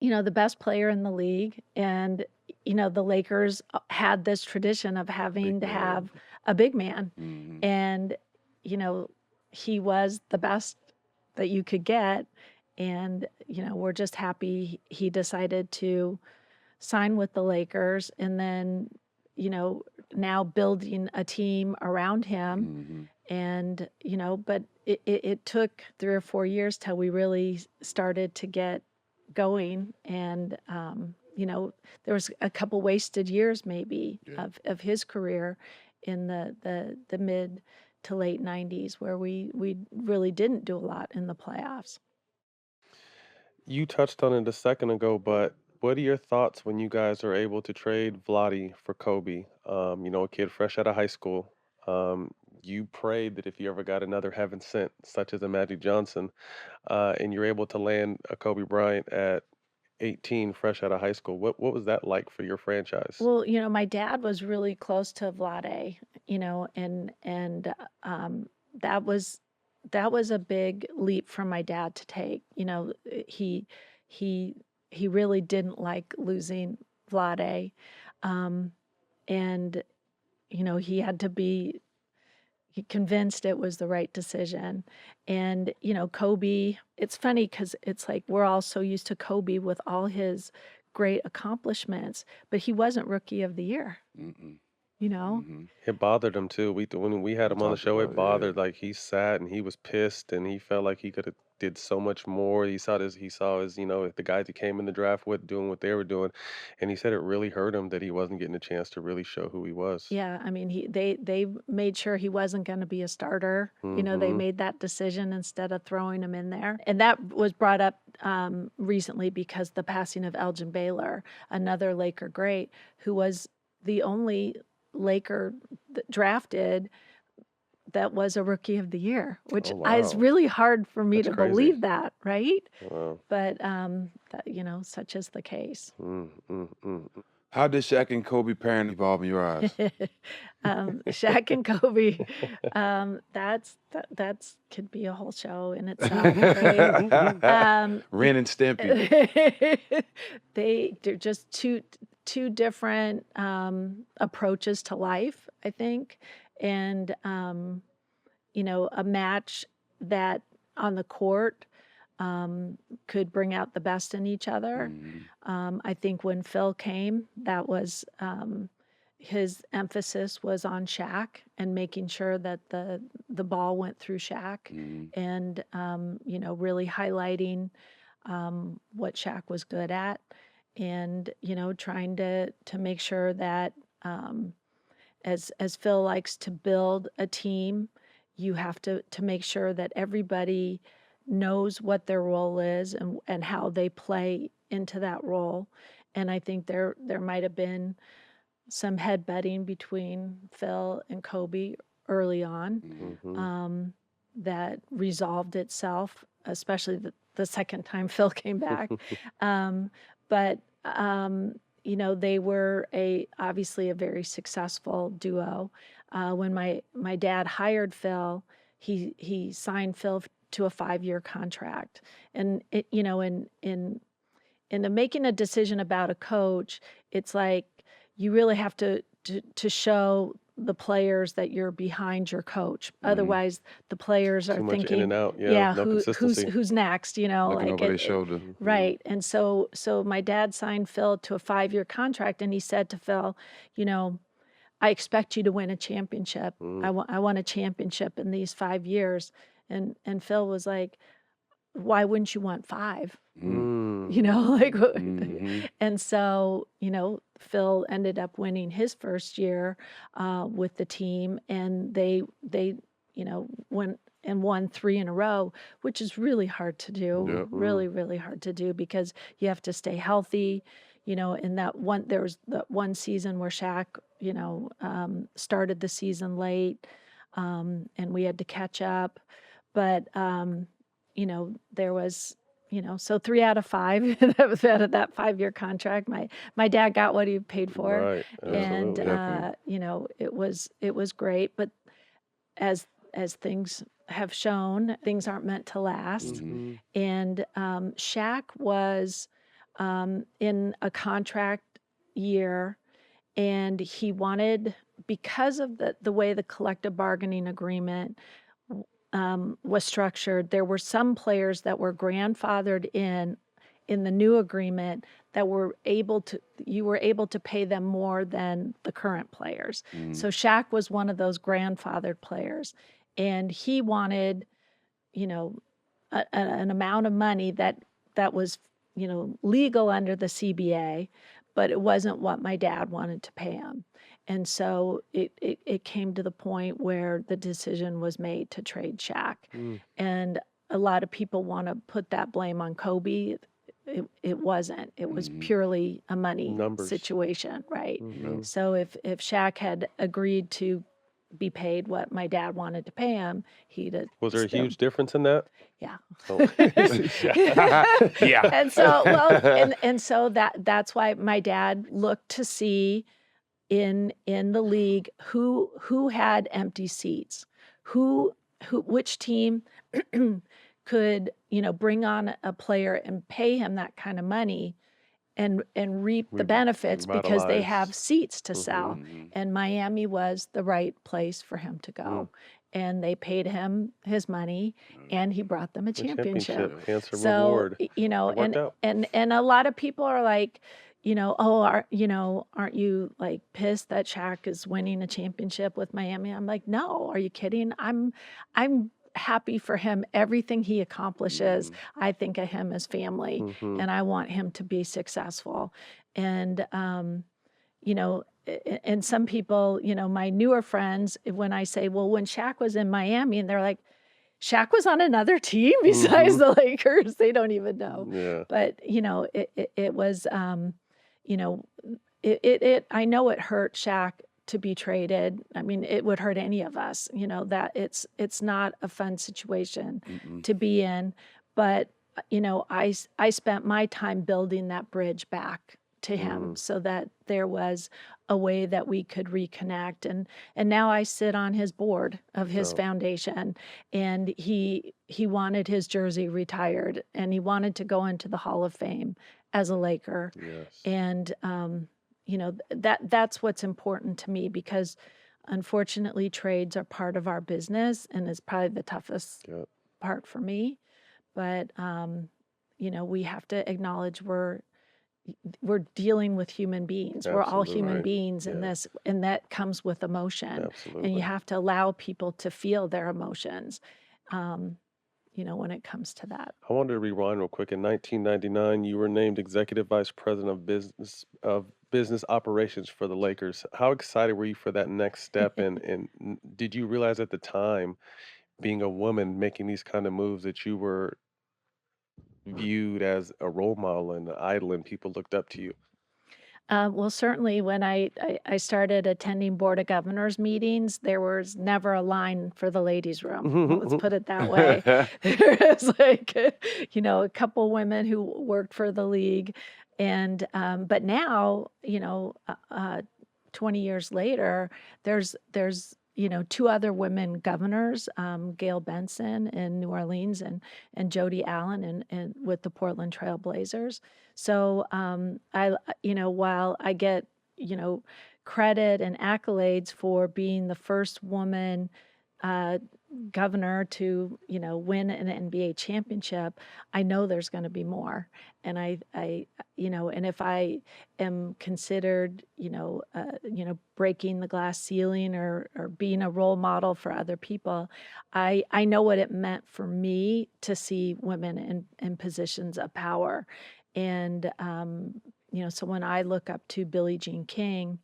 the best player in the league, and the Lakers had this tradition of having Big to man. have a big man, Hmm. and you know he was the best that you could get, and we're just happy he decided to sign with the Lakers, and then now building a team around him. Hmm. And but it took 3 or 4 years till we really started to get going, and there was a couple wasted years maybe Yeah. of his career in the mid to late 90s where we really didn't do a lot in the playoffs. You touched on it a second ago, but what are your thoughts when you guys are able to trade Vladi for Kobe? A kid fresh out of high school. Um, you prayed that if you ever got another heaven sent, such as a Magic Johnson, and you're able to land a Kobe Bryant at 18, fresh out of high school. What was that like for your franchise? Well, my dad was really close to Vlade, and that was that was a big leap for my dad to take. He he he really didn't like losing Vlade, um, and he had to be convinced it was the right decision. And Kobe. It's funny because it's like we're all so used to Kobe with all his great accomplishments, but he wasn't Rookie of the Year. Mm-mm. You know. Mm-hmm. It bothered him too. When we had We him on the talked show, about it it. Yeah. bothered. Like he sat and he was pissed, and he felt like he could have did so much more. He saw his the guys he came in the draft with doing what they were doing, and he said it really hurt him that he wasn't getting a chance to really show who he was. Yeah, I mean, they made sure he wasn't going to be a starter. They Hmm. made that decision instead of throwing him in there, and that was brought up recently because the passing of Elgin Baylor, another Laker great, who was the only Laker drafted that was a Rookie of the Year, which Oh is wow, really hard for me that's to crazy. believe that, right? Wow. But such is the case. Mm, mm, mm. How did Shaq and Kobe pairing evolve in your eyes? Shaq and Kobe, that's could be a whole show in itself, right? Ren and Stimpy. They're just two different approaches to life, I think, and a match that on the court could bring out the best in each other. Mhm. I think when Phil came, that was his emphasis was on Shaq and making sure that the ball went through Shaq, Mhm. and really highlighting what Shaq was good at, and trying to make sure that as Phil likes to build a team, you have to make sure that everybody knows what their role is and how they play into that role. And I think there might have been some headbutting between Phil and Kobe early on Mhm. Hmm. that resolved itself, especially the second time Phil came back. Um, but they were obviously a very successful duo. When my dad hired Phil, he signed Phil to a 5-year contract, and in making a decision about a coach, it's like you really have to show the players that you're behind your coach. Mhm. Otherwise, the players are Too much in and thinking, out. Yeah, yeah, no consistency. who's next, Looking like over their shoulder. Mhm. right. And so my dad signed Phil to a 5-year contract, and he said to Phil, I expect you to win a championship. Mm. I want a championship in these 5 years. And Phil was like, why wouldn't you want 5? Mm. Mm. Like, Mhm. and so, Phil ended up winning his first year with the team, and they went and won 3 in a row, which is really hard to do, Yep. really, really hard to do because you have to stay healthy. In there was that one season where Shaq, started the season late, and we had to catch up. But, there was, so 3 out of 5 that was out of that 5-year contract. My dad got what he paid for, Right. and Absolutely. Definitely. it was great. But as things have shown, things aren't meant to last. Mhm. Mhm. And Shaq was in a contract year, and he wanted, because of the way the collective bargaining agreement was structured, there were some players that were grandfathered in the new agreement that you were able to pay them more than the current players. Mhm. So Shaq was one of those grandfathered players, and he wanted, you know, an amount of money that was, legal under the CBA, but it wasn't what my dad wanted to pay him. And so it came to the point where the decision was made to trade Shaq. Mm. And a lot of people want to put that blame on Kobe. it wasn't. It was purely a money Numbers. situation, right? Mm-hmm. So if Shaq had agreed to be paid what my dad wanted to pay him, he'd have Was there a still, huge difference in that? yeah. Oh. Yeah. And so, well, and so that's why my dad looked to see in the league who had empty seats, which team could, bring on a player and pay him that kind of money and reap the benefits because they have Revitalize. seats to sell. And Miami was the right place for him to go. And they paid him his money and he brought them a The championship. championship, handsome So, reward. It worked and out. and a lot of people are like, aren't you like pissed that Shaq is winning a championship with Miami? I'm like, no, are you kidding? I'm happy for him. Everything he accomplishes, I think of him as family, Mm-hmm. and I want him to be successful. And and some people, my newer friends, when I say, well, when Shaq was in Miami, and they're like, Shaq was on another team besides the Lakers. They don't even know. Yeah. But it was, I know it hurt Shaq to be traded. I mean, it would hurt any of us. That it's not a fun situation to be in. But I spent my time building that bridge back to him so that there was a way that we could reconnect. And now I sit on his board of his foundation, and he wanted his jersey retired and he wanted to go into the Hall of Fame as a Laker. Yes. And that's what's important to me, because unfortunately trades are part of our business and is probably the toughest Yep. part for me. But we have to acknowledge we're dealing with human beings. We're all Absolutely human right. beings in Yeah. this, and that comes with emotion. And Absolutely. you have to allow people to feel their emotions, when it comes to that. I wanted to rewind real quick. In 1999, you were named Executive Vice President of Business Operations for the Lakers. How excited were you for that next step? And did you realize at the time, being a woman making these kind of moves, that you were viewed as a role model and an idol, and people looked up to you? Well, certainly when I started attending Board of Governors meetings, there was never a line for the ladies' room. Let's put it that way. There was like, a couple women who worked for the league. And, but now, 20 years later, there's two other women governors, Gail Benson in New Orleans and Jody Allen and with the Portland Trail Blazers. So while I get credit and accolades for being the first woman governor to win an NBA championship, I know there's going to be more. And I and if I am considered breaking the glass ceiling or being a role model for other people, I know what it meant for me to see women in positions of power. And so when I look up to Billie Jean King,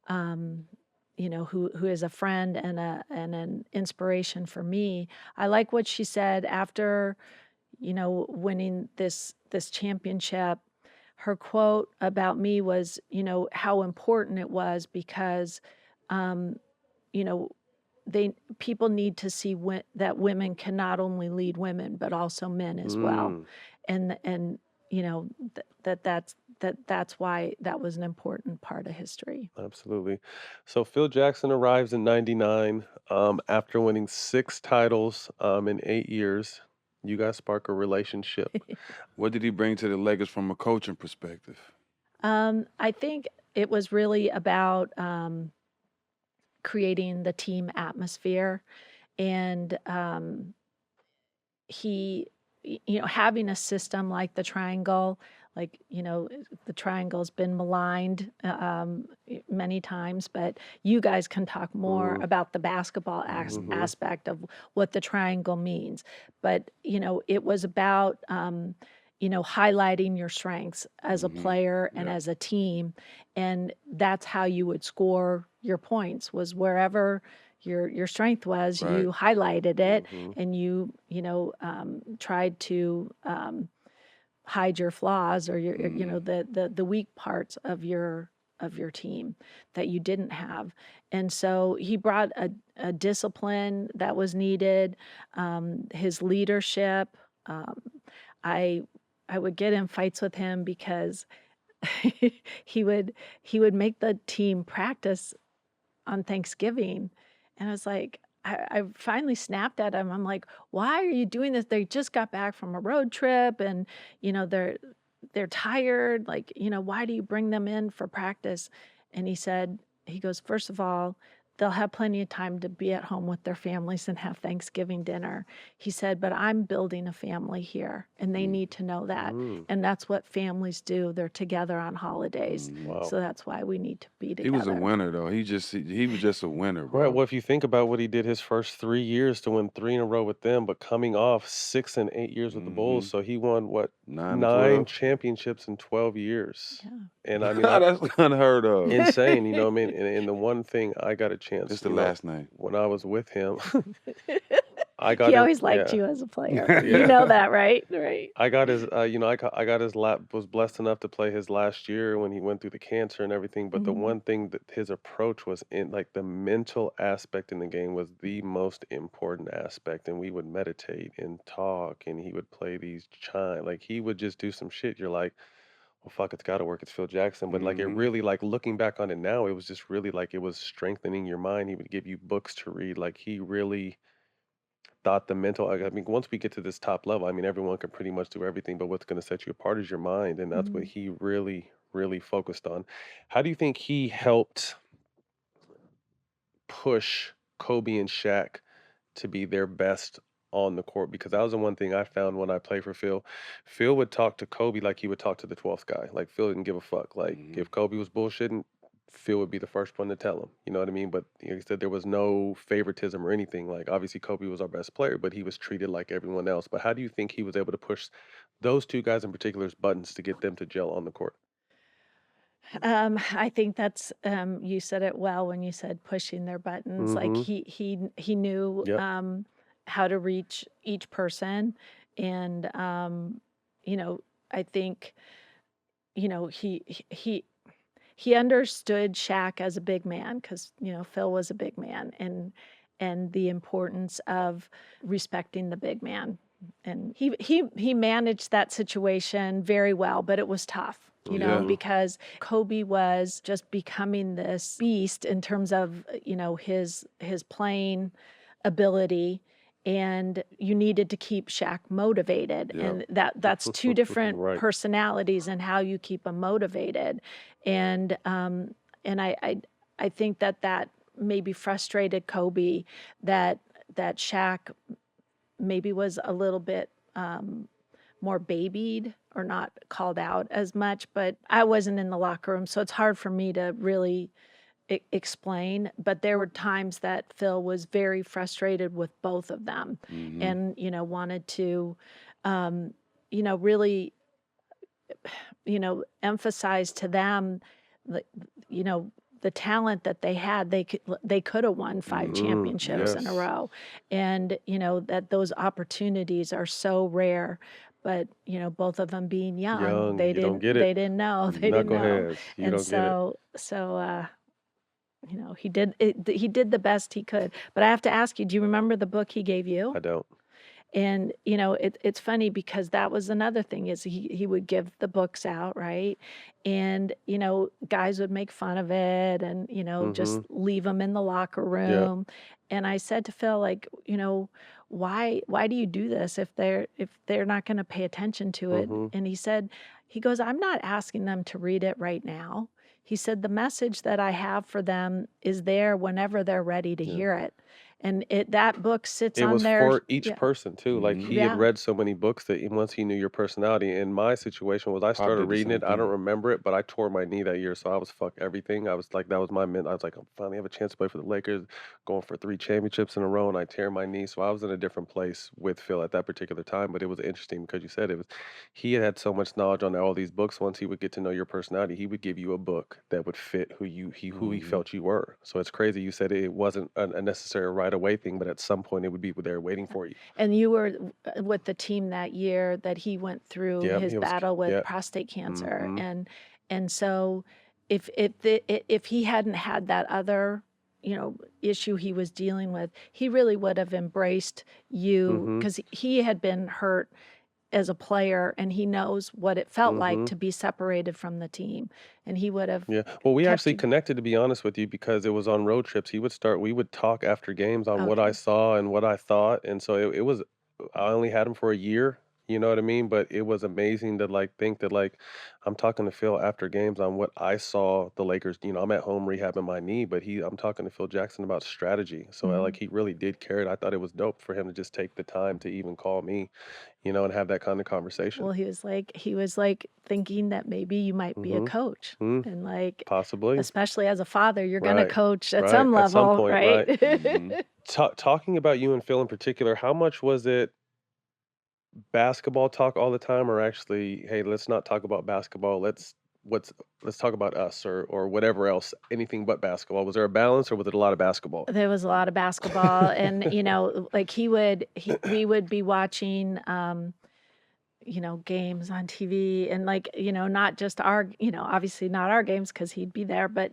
who is a friend and an inspiration for me, I like what she said after winning this championship. Her quote about me was, how important it was, because people need to see that women can not only lead women but also men as well. And that's why that was an important part of history. Absolutely. So Phil Jackson arrives in 99 after winning 6 titles in 8 years. You guys spark a relationship. What did he bring to the Lakers from a coaching perspective? I think it was really about creating the team atmosphere, and he, having a system like the triangle. Like, the triangle's been maligned many times, but you guys can talk more about the basketball aspect of what the triangle means. But, it was about, highlighting your strengths as a player and as a team. And that's how you would score your points, was wherever your strength was, you highlighted it, and you tried to hide your flaws or your Mm. the weak parts of your team that you didn't have. And so he brought a discipline that was needed, his leadership. Um, I I would get in fights with him because he would he would make the team practice on Thanksgiving. And I was like, I finally snapped at him. I'm like, why are you doing this? They just got back from a road trip and, they're tired. Like, why do you bring them in for practice? And he goes, first of all, they'll have plenty of time to be at home with their families and have Thanksgiving dinner. He said, but I'm building a family here and they Mm. need to know that. Mm, And that's what families do. They're together on holidays. Mhm. wow. So that's why we need to be He was a together. winner though. He was just a winner, Right. bro. Well, if you think about what he did his first 3 years to win three in a row with them, but coming off 6 and 8 years with the Bulls, Hmm. so he won what 9 to 12. championships in 12 years. Yeah. And I mean, I That's unheard of. insane. You know what I mean? And the one thing I got a chance, It's the last name. when I was with him, I got He his, always liked yeah, you as a player. You yeah. know that, right? Right. I got his, I got his lap, was blessed enough to play his last year when he went through the cancer and everything. But the Mhm. one thing that his approach was in, like the mental aspect in the game was the most important aspect. And we would meditate and talk, and he would play these chime, like he would just do some shit. You're like, well, fuck, it's got to work. It's Phil Jackson. But like it Hmm. really, like looking back on it now, it was just really like it was strengthening your mind. He would give you books to read. Like he really thought the mental, I mean, once we get to this top level, I mean, everyone can pretty much do everything, but what's going to set you apart is your mind. And that's what Mhm. he really, really focused on. How do you think he helped push Kobe and Shaq to be their best on the court? Because that was the one thing I found when I played for Phil. Phil would talk to Kobe like he would talk to the 12th guy. Like Phil didn't give a fuck. Like Hmm. if Kobe was bullshitting, Phil would be the first one to tell him. You know what I mean? But he said there was no favoritism or anything. Like obviously Kobe was our best player, but he was treated like everyone else. But how do you think he was able to push those two guys in particular's buttons to get them to gel on the court? I think that's you said it well when you said pushing their buttons. Like Mm-hmm. he knew Yep. how to reach each person, and I think he understood Shaq as a big man because Phil was a big man, and the importance of respecting the big man. And he managed that situation very well, but it was tough, Yeah. Mm-hmm. because Kobe was just becoming this beast in terms of his playing ability. And you needed to keep Shaq motivated, Yep. and that's two different Right. personalities and how you keep them motivated. And I think that maybe frustrated Kobe, that Shaq maybe was a little bit more babied or not called out as much. But I wasn't in the locker room, so it's hard for me to really explain. But there were times that Phil was very frustrated with both of them, Hmm. and wanted to really emphasize to them the the talent that they had. They could have won 5 Mm, championships in a yes. row, and that those opportunities are so rare. But both of them being young, Young, you don't get it. they didn't know. They didn't know. Knuckleheads, you And don't get it. he did the best he could. But I have to ask you, do you remember the book he gave you? I don't. And it's funny because that was another thing, is he would give the books out, right? And guys would make fun of it, and just Mm-hmm. leave them in the locker Yeah. room. And I said to Phil, like, why do you do this if they're not going to pay attention to it? Mm-hmm. And he goes, I'm not asking them to read it right now. He said the message that I have for them is there whenever they're ready to Yeah. hear it. And that book sits It on was their for each yeah. person too. Like Hmm. he had Yeah. read so many books that once he knew your personality. And my situation was I Pop started did the reading same it. I don't thing. remember it, but I tore my knee that year, so I was fuck everything. I was like, that was my I was like, I finally have a chance to play for the Lakers, going for 3 championships in a row, and I tear my knee. So I was in a different place with Phil at that particular time. But it was interesting because you said it was he had so much knowledge on all these books. Once he would get to know your personality, he would give you a book that would fit who he Hmm. felt you were. So it's crazy. You said it wasn't a necessary right away thing, but at some point it would be there waiting for you. And you were with the team that year that he went through Yep, his he was. battle with Yeah. prostate cancer, Mm-hmm. and so if he hadn't had that other issue he was dealing with, he really would have embraced you Mm-hmm. because he had been hurt as a player and he knows what it felt like Mm-hmm. to be separated from the team, and he would have Yeah. Well, we kept actually you. connected, to be honest with you, because it was on road trips. We would talk after games on what I Okay. saw and what I thought. And so it was, I only had him for a year, you know what I mean? But it was amazing to like think that like I'm talking to Phil after games on what I saw the Lakers, I'm at home rehabbing my knee, but I'm talking to Phil Jackson about strategy. So like Mhm. he really did care it. I thought it was dope for him to just take the time to even call me, and have that kind of conversation. Well, he was like thinking that maybe you might be a Mm-hmm. coach, Mm, and like possibly. especially as a father, you're gonna Right. coach at Right. some At some level, point, right? right. Mm-hmm. Talking about you and Phil in particular, how much was it basketball talk all the time, or actually, hey, let's not talk about basketball. What's let's talk about us or whatever else, anything but basketball. Was there a balance, or was it a lot of basketball? There was a lot of basketball, and like we would be watching games on TV, and like, not just our, obviously not our games because he'd be there, but,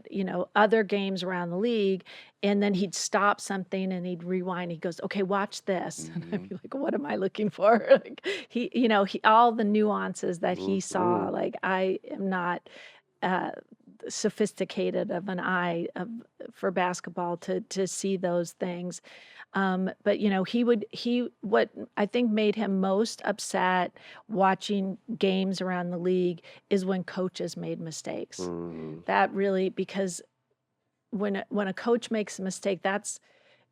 other games around the league. And then he'd stop something and he'd rewind. He goes, okay, watch this. And I'd Mm-hmm. be like, what am I looking for? Like all the nuances that he saw, Mm-hmm. like I am not uh, sophisticated of an eye for basketball to see those things. But what I think made him most upset watching games around the league is when coaches made mistakes. Mm-hmm. That really, because when a coach makes a mistake,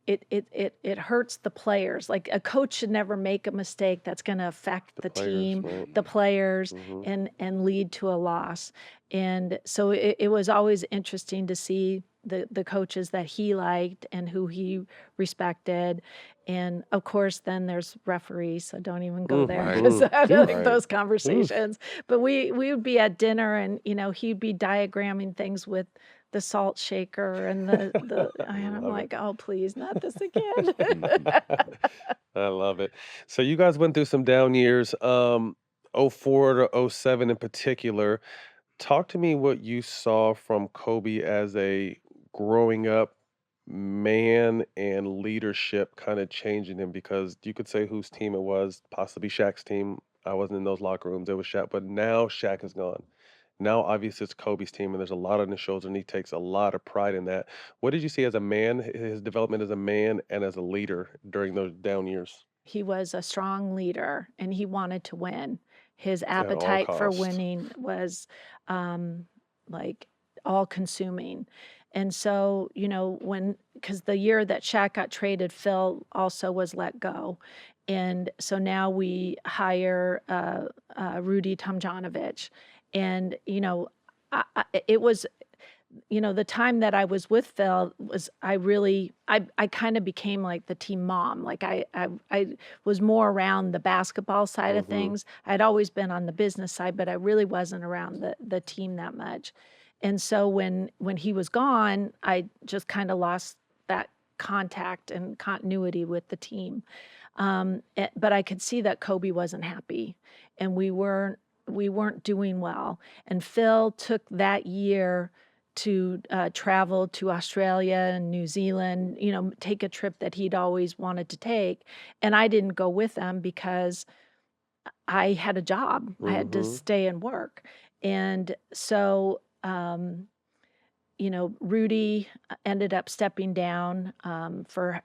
it hurts the players. Like a coach should never make a mistake that's going to affect The the players, team, right? the players, Mm-hmm. and lead to a loss. And so it was always interesting to see the coaches that he liked and who he respected. And of course, then there's referees, so don't even go there Right. because I don't like Right. those Oof. conversations. But we would be at dinner, and he'd be diagramming things with the salt shaker and I and I'm love it. like, oh, please, not this again. I love it. So you guys went through some down years, 04 to '07 in particular. Talk to me what you saw from Kobe as a growing up man and leadership kind of changing him, because you could say whose team it was, possibly Shaq's team. I wasn't in those locker rooms. It was Shaq, but now Shaq is gone. Now, obviously, it's Kobe's team, and there's a lot on his shoulders, and he takes a lot of pride in that. What did you see as a man, his development as a man and as a leader during those down years He was a strong leader and he wanted to win. His at all appetite for costs? winning was um, like all consuming. And so, because the year that Shaq got traded, Phil also was let go. And so now we hire Rudy Tomjanovich. And, it was the time that I was with Phil was I kind of became like the team mom. Like I was more around the basketball side of Mm-hmm. things. I'd always been on the business side, but I really wasn't around the team that much. And so when he was gone, I just kind of lost that contact and continuity with the team. But I could see that Kobe wasn't happy, and we weren't doing well. And Phil took that year to travel to Australia and New Zealand, take a trip that he'd always wanted to take. And I didn't go with him because I had a job. I had to Mm-hmm. stay and work. And so, Rudy ended up stepping down for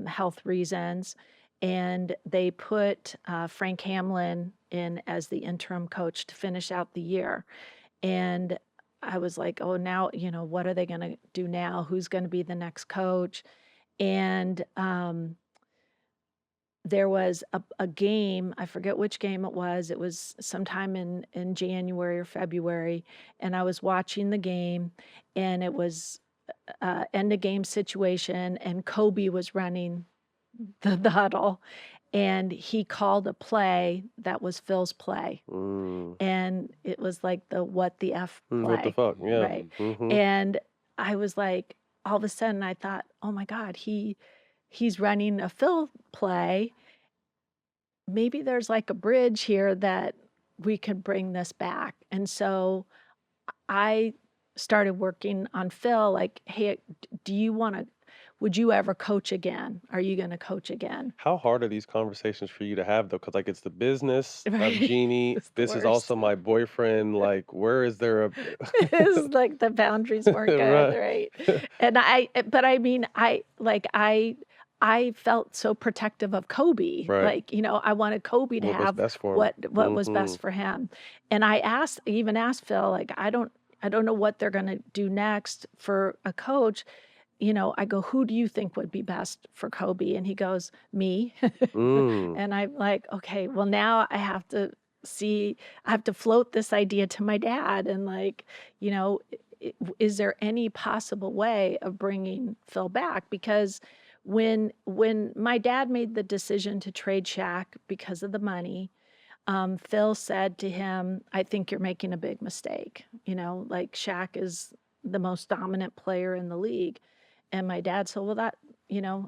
health reasons. And they put Frank Hamlin in as the interim coach to finish out the year. And I was like, oh, now, what are they going to do now? Who's going to be the next coach? And there was a game, I forget which game it was. It was sometime in January or February. And I was watching the game, and it was end of game situation, and Kobe was running the huddle, and he called a play that was Phil's play. Mm. And it was like the what the F What the play, fuck? Yeah. right? Mm-hmm. And I was like, all of a sudden I thought, oh my God, he he's running a Phil play. Maybe there's like a bridge here that we could bring this back. And so I started working on Phil, like, hey, would you ever coach again? Are you going to coach again? How hard are these conversations for you to have though? Because like it's the business of Right. Jeanie. It's the This is worst. also my boyfriend. Like, where is there a It's like the boundaries weren't good, right? And I felt so protective of Kobe. Right. Like, I wanted Kobe to What was have best for him. what was best for him. And I even asked Phil, like, I don't know what they're going to do next for a coach. I go, who do you think would be best for Kobe? And he goes, me. Mm. And I'm like, okay, well, now I have to float this idea to my dad. And like, is there any possible way of bringing Phil back? Because when my dad made the decision to trade Shaq because of the money, Phil said to him, I think you're making a big mistake. Like Shaq is the most dominant player in the league. And my dad said, well,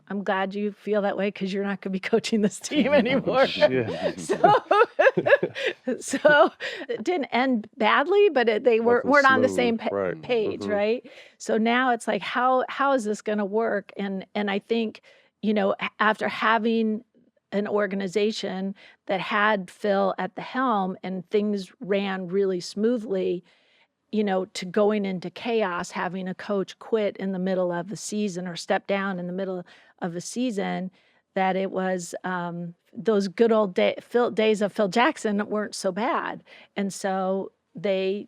I'm glad you feel that way because you're not going to be coaching this team anymore. So it didn't end badly, but they weren't on the same Right. page, Mhm. right? So now it's like, how is this going to work? And I think, after having an organization that had Phil at the helm and things ran really smoothly, to going into chaos, having a coach quit in the middle of the season or step down in the middle of the season, that it was those good old days of Phil Jackson weren't so bad. And so they,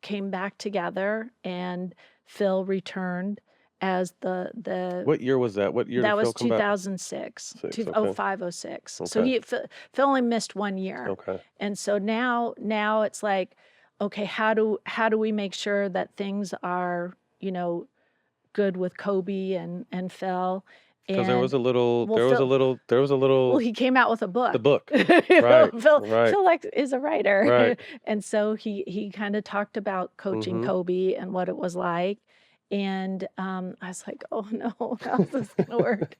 came back together and Phil returned as the What year was that? What year that did was Phil come back? 2006, Six, 2005-06. So Okay. Phil only missed 1 year. Okay. And so now it's like, okay, how do we make sure that things are, good with Kobe and Phil? Because there was a And little, well, there was a Phil, little, there was a little, he came out with a book. the book. Phil, Right. Phil, Right. Phil like is a writer, Right. and so he kind of talked about coaching Mhm. Kobe and what it was like. And I was like, oh no, how's this gonna work?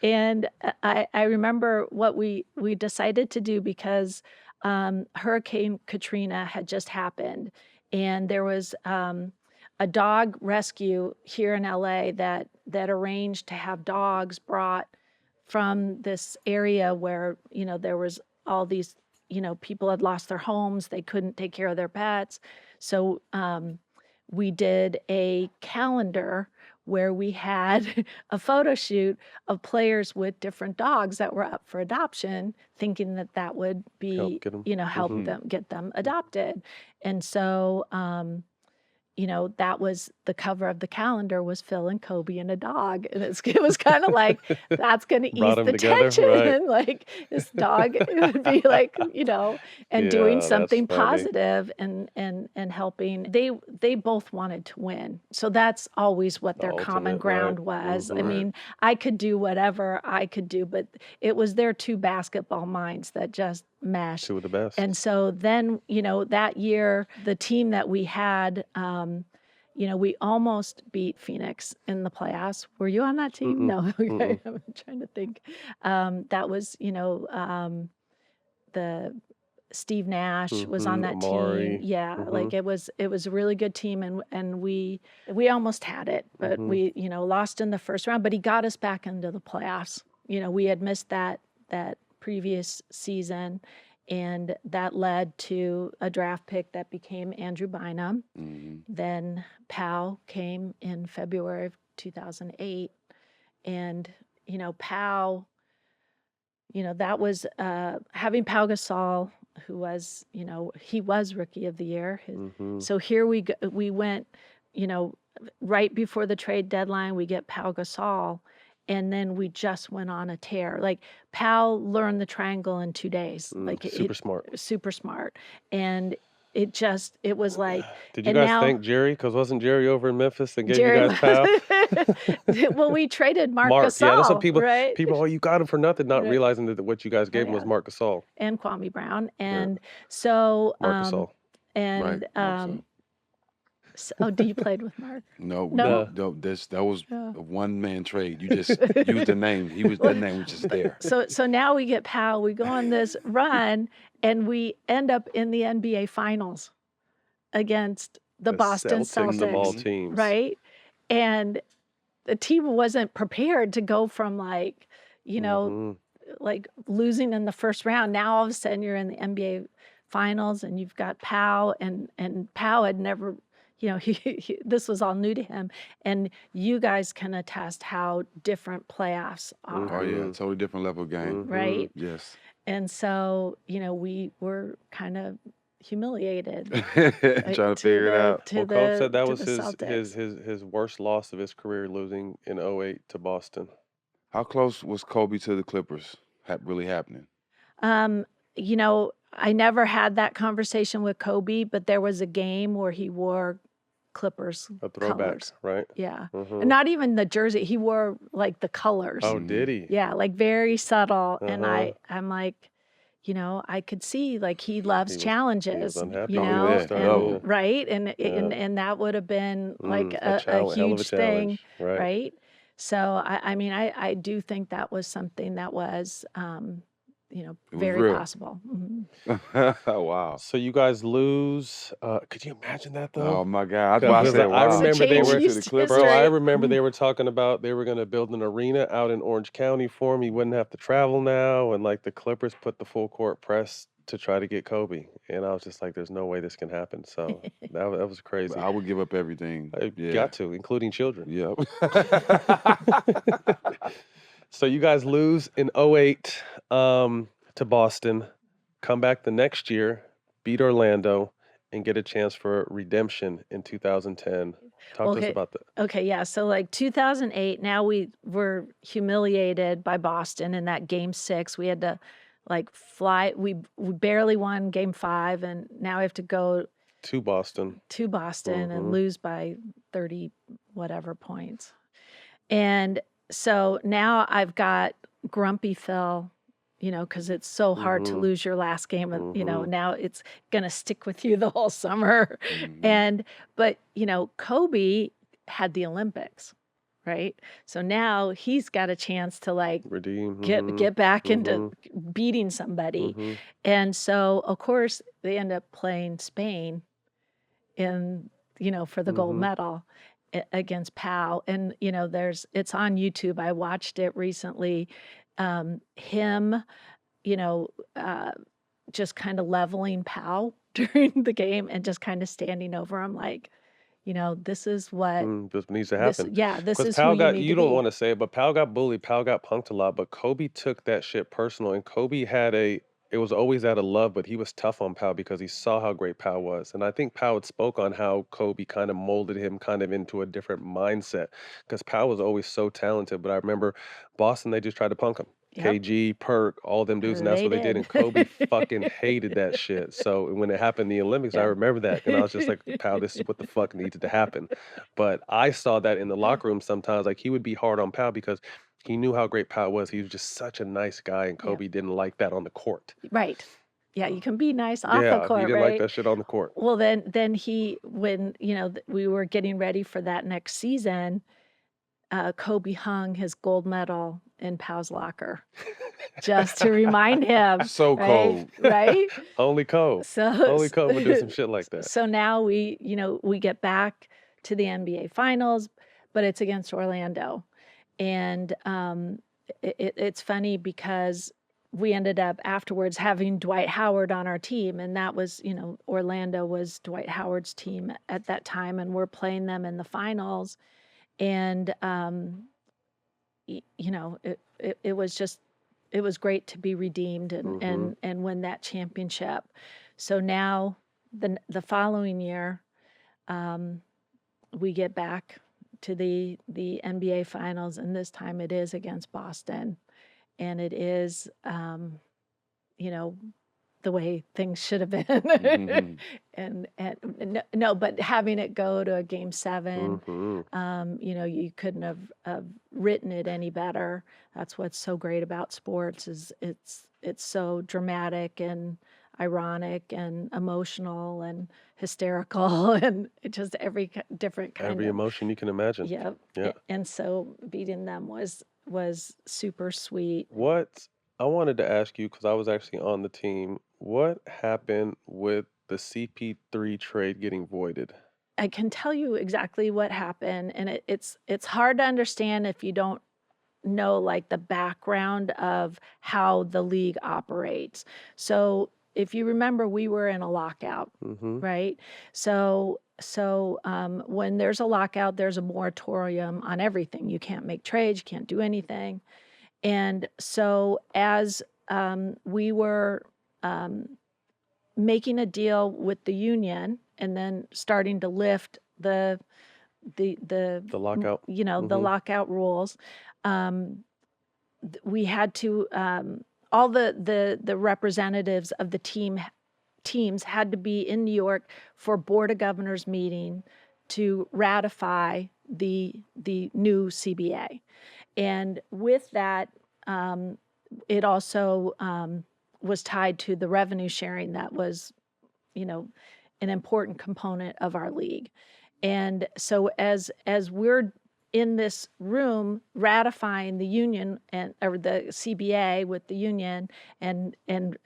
And I remember what we decided to do because Hurricane Katrina had just happened, and there was a dog rescue here in LA that arranged to have dogs brought from this area where, there was all these, people had lost their homes, they couldn't take care of their pets. So we did a calendar where we had a photo shoot of players with different dogs that were up for adoption, thinking that would be, Help get 'em. help Mhm. them get them adopted. And so that was the cover of the calendar was Phil and Kobe and a dog. And it was kind of like, that's going to ease Brought 'em the together, tension. right. Like this dog, it would be like, and doing Yeah, that's something funny. positive and helping. They both wanted to win. So that's always what their common Ultimate, ground right. was. I Mhm. mean, I could do whatever I could do, but it was their two basketball minds that just meshed. Two of the best. And so then, that year, the team that we had, we almost beat Phoenix in the playoffs. Were you on that team? Mm-mm. No. Okay. Mm-mm. I'm trying to think. That was, the Steve Nash was on that Amari. team. Yeah, like it was a really good team, and we almost had it, but we lost in the first round. But he got us back into the playoffs. We had missed that previous season, and that led to a draft pick that became Andrew Bynum. Then Pau came in February of 2008, and Pau, that was having Pau Gasol, who was he was Rookie of the Year. So here we went, right before the trade deadline, we get Pau Gasol. And then we just went on a tear. Like Pau learned the triangle in 2 days. Like Super smart. And it was like. Did you and guys now, thank Jerry? Because wasn't Jerry over in Memphis and gave Jerry you guys Pau? Well, we traded Marc Mark, Gasol, yeah, that's what people, right? oh, you got him for nothing, not Right. realizing that what you guys gave him was Yeah. Marc Gasol. And Kwame Brown. And so, Marc Gasol. and Right, Marc Gasol. Oh, do you played with Mark? No, No? that was No. a one-man trade. You just used the name. That name was just there. So now we get Pau. We go on this run, and we end up in the NBA Finals against the Boston Celtics of all Celtics, teams. right? And the team wasn't prepared to go from like, Mhm. like losing in the first round. Now all of a sudden you're in the NBA Finals, and you've got Pau, and Pau had never, this was all new to him, and you guys can attest how different playoffs Oh are, yeah, totally different level game. right? Yes. And so, we were kind of humiliated Trying to figure it out. to Well, Kobe said that to was the his Celtics. his worst loss of his career, losing in '08 to Boston. How close was Kobe to the Clippers? Really happening? Um, I never had that conversation with Kobe, but there was a game where he wore Clippers A throwback, colors. right? Yeah. And Mhm. not even the jersey, he wore like the colors. Oh, did he? Yeah, like very subtle. And Uh-huh. I'm like, I could see like he loves He was challenges, unhappy you when he know, was Yeah, starting. no. Yeah. right? And Yeah. and that would have been like A a hell of a huge thing, challenge, right? right? So I mean, I do think that was something that was, It was very real. possible. Mhm. Wow. So you guys lose. Could you imagine that though? Oh my God. That's why I Because said I wow. remember they Change were, Kobe to the used Clippers. bro. I history. remember they were talking about they were going to build an arena out in Orange County for him. He wouldn't have to travel now, and like the Clippers put the full court press to try to get Kobe, and I was just like, "There's no way this can happen." So that was crazy. I would give up everything. I Yeah. got to, including children. Yep. So you guys lose in '08 to Boston, come back the next year, beat Orlando, and get a chance for redemption in 2010. Talk to us Okay. about that. Okay, yeah. So like 2008, now we were humiliated by Boston in that game 6. We had to like fly. We barely won game 5, and now we have to go To Boston. to Boston and Mhm. lose by 30 whatever points. And so now I've got grumpy Phil, because it's so hard to Mhm. lose your last game. And, Mhm. now it's going to stick with you the whole summer. Mhm. But, Kobe had the Olympics, right? So now he's got a chance to like Redeem. get back into Mhm. beating somebody. Mhm. And so, of course, they end up playing Spain in, for the gold Mhm. medal against Pau. And, it's on YouTube. I watched it recently. Him, you know, uh, just kind of leveling Pau during the game and just kind of standing over him like, this is what This needs to this, happen. yeah, this Because is who Pau you got, need you to don't be. want to say it, but Pau got bullied. Pau got punked a lot, but Kobe took that shit personal. And Kobe it was always out of love, but he was tough on Pau because he saw how great Pau was. And I think Pau had spoke on how Kobe kind of molded him kind of into a different mindset because Pau was always so talented. But I remember Boston, they just tried to punk him. Yep. KG, Perk, all them dudes, and that's They what they did. did. And Kobe fucking hated that shit. So when it happened in the Olympics, I Yeah. remember that. And I was just like, Pau, this is what the fuck needed to happen. But I saw that in the locker room sometimes. Like he would be hard on Pau because he knew how great Pau was. He was just such a nice guy, and Yeah. Kobe didn't like that on the court. Right. Yeah, you can be nice off the Yeah, he court, didn't like right? that shit on the court. Well, then when, we were getting ready for that next season, Kobe hung his gold medal in Pau's locker just to remind him, So right? cold. Right? Only Kobe. So Only Kobe would do some shit like that. So now we get back to the NBA Finals, but it's against Orlando, and it's funny because we ended up afterwards having Dwight Howard on our team, and that was, Orlando was Dwight Howard's team at that time, and we're playing them in the finals, and it was just, it was great to be redeemed and win that championship. So now the following year, we get back to the NBA Finals, and this time it is against Boston, and it is, the way things should have been. Mhm. and no, but having it go to a game 7, Mhm. you couldn't have written it any better. That's what's so great about sports is it's so dramatic and ironic and emotional and hysterical and just every different kind Every of, emotion you can imagine. yep. Yeah. And so beating them was super sweet. What I wanted to ask you, because I was actually on the team, what happened with the CP3 trade getting voided? I can tell you exactly what happened, and it's hard to understand if you don't know like the background of how the league operates. So if you remember, we were in a lockout, Mm-hmm. right? So when there's a lockout, there's a moratorium on everything. You can't make trades, you can't do anything. And so as we were making a deal with the union and then starting to lift the The lockout. the Mm-hmm. lockout rules, we had to all the representatives of the teams had to be in New York for Board of Governors meeting to ratify the new CBA. And with that, it also was tied to the revenue sharing that was, an important component of our league. And so as we're in this room ratifying the union or the CBA with the union and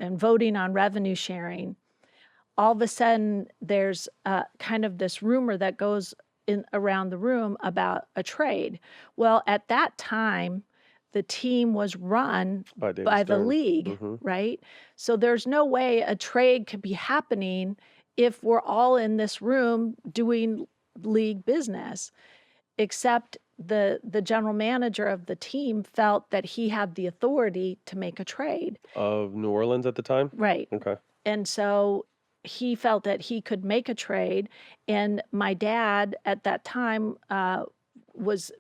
voting on revenue sharing, all of a sudden there's kind of this rumor that goes in around the room about a trade. Well, at that time, the team was run By David by the Stern. league, Mm-hmm. right? So there's no way a trade could be happening if we're all in this room doing league business, except the general manager of the team felt that he had the authority to make a trade. Of New Orleans at the time? Right. Okay. And so he felt that he could make a trade. And my dad at that time was,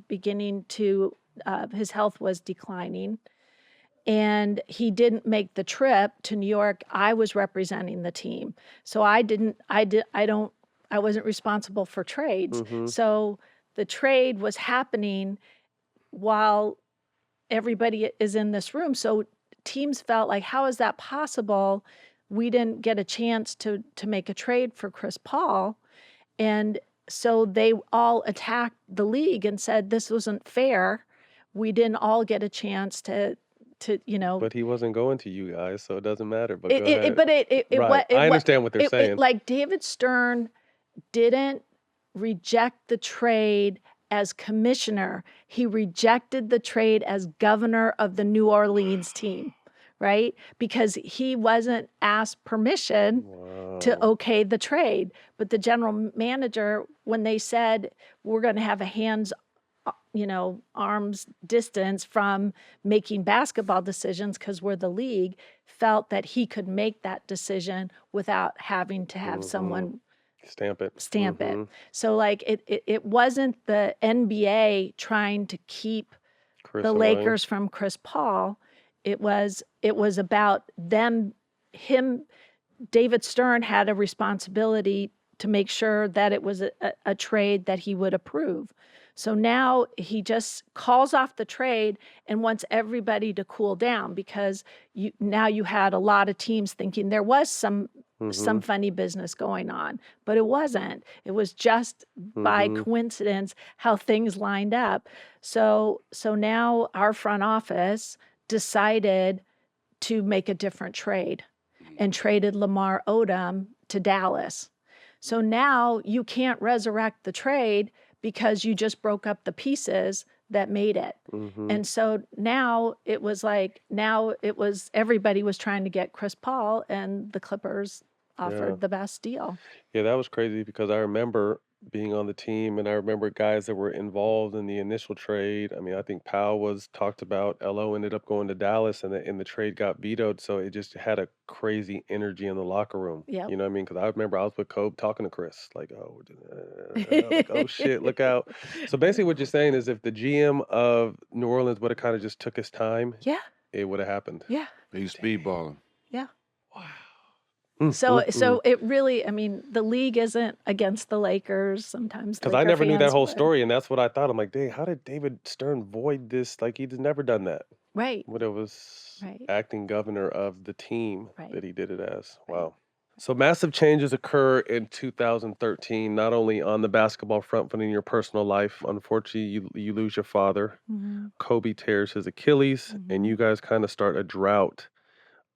beginning to, his health was declining. And he didn't make the trip to New York. I was representing the team. So I wasn't responsible for trades. Mm-hmm. So the trade was happening while everybody is in this room. So teams felt like, how is that possible? We didn't get a chance to make a trade for Chris Paul. And so they all attacked the league and said this wasn't fair. We didn't all get a chance to But he wasn't going to you guys, so it doesn't matter. But it, go ahead. but it Right. I understand what they're saying. like David Stern didn't reject the trade as commissioner. He rejected the trade as governor of the New Orleans team, right? Because he wasn't asked permission to Wow. okay the trade. But the general manager, when they said we're going to have a arm's distance from making basketball decisions because we're the league, felt that he could make that decision without having to have Mm-hmm. someone Stamp it. stamp Mm-hmm. it. So like it wasn't the NBA trying to keep Chris the away. Lakers from Chris Paul. It was about him. David Stern had a responsibility to make sure that it was a trade that he would approve. So now he just calls off the trade and wants everybody to cool down because now you had a lot of teams thinking there was some funny business going on, but it wasn't. It was just by coincidence how things lined up. So now our front office decided to make a different trade and traded Lamar Odom to Dallas. So now you can't resurrect the trade because you just broke up the pieces that made it. Mm-hmm. And so now it was everybody was trying to get Chris Paul, and the Clippers offered the best deal. Yeah, that was crazy because I remember being on the team and I remember guys that were involved in the initial trade. I mean, I think Pau was talked about. LO ended up going to Dallas and the trade got vetoed. So it just had a crazy energy in the locker room. Yep. You know what I mean? Because I remember I was with Kobe talking to Chris, like, oh shit, look out. So basically what you're saying is if the GM of New Orleans would have kind of just took his time, Yeah, it would have happened. yeah, He's speedballing. yeah. Wow. So it really, I mean, the league isn't against the Lakers. Sometimes Because I Laker never knew that fans whole would. story, and that's what I thought. I'm like, dang, how did David Stern void this? Like, he's never done that. Right. when it was Right. acting governor of the team Right. that he did it as. Right. Wow. So massive changes occur in 2013, not only on the basketball front, but in your personal life. Unfortunately, you lose your father. Mm-hmm. Kobe tears his Achilles, and Mm-hmm. you guys kind of start a drought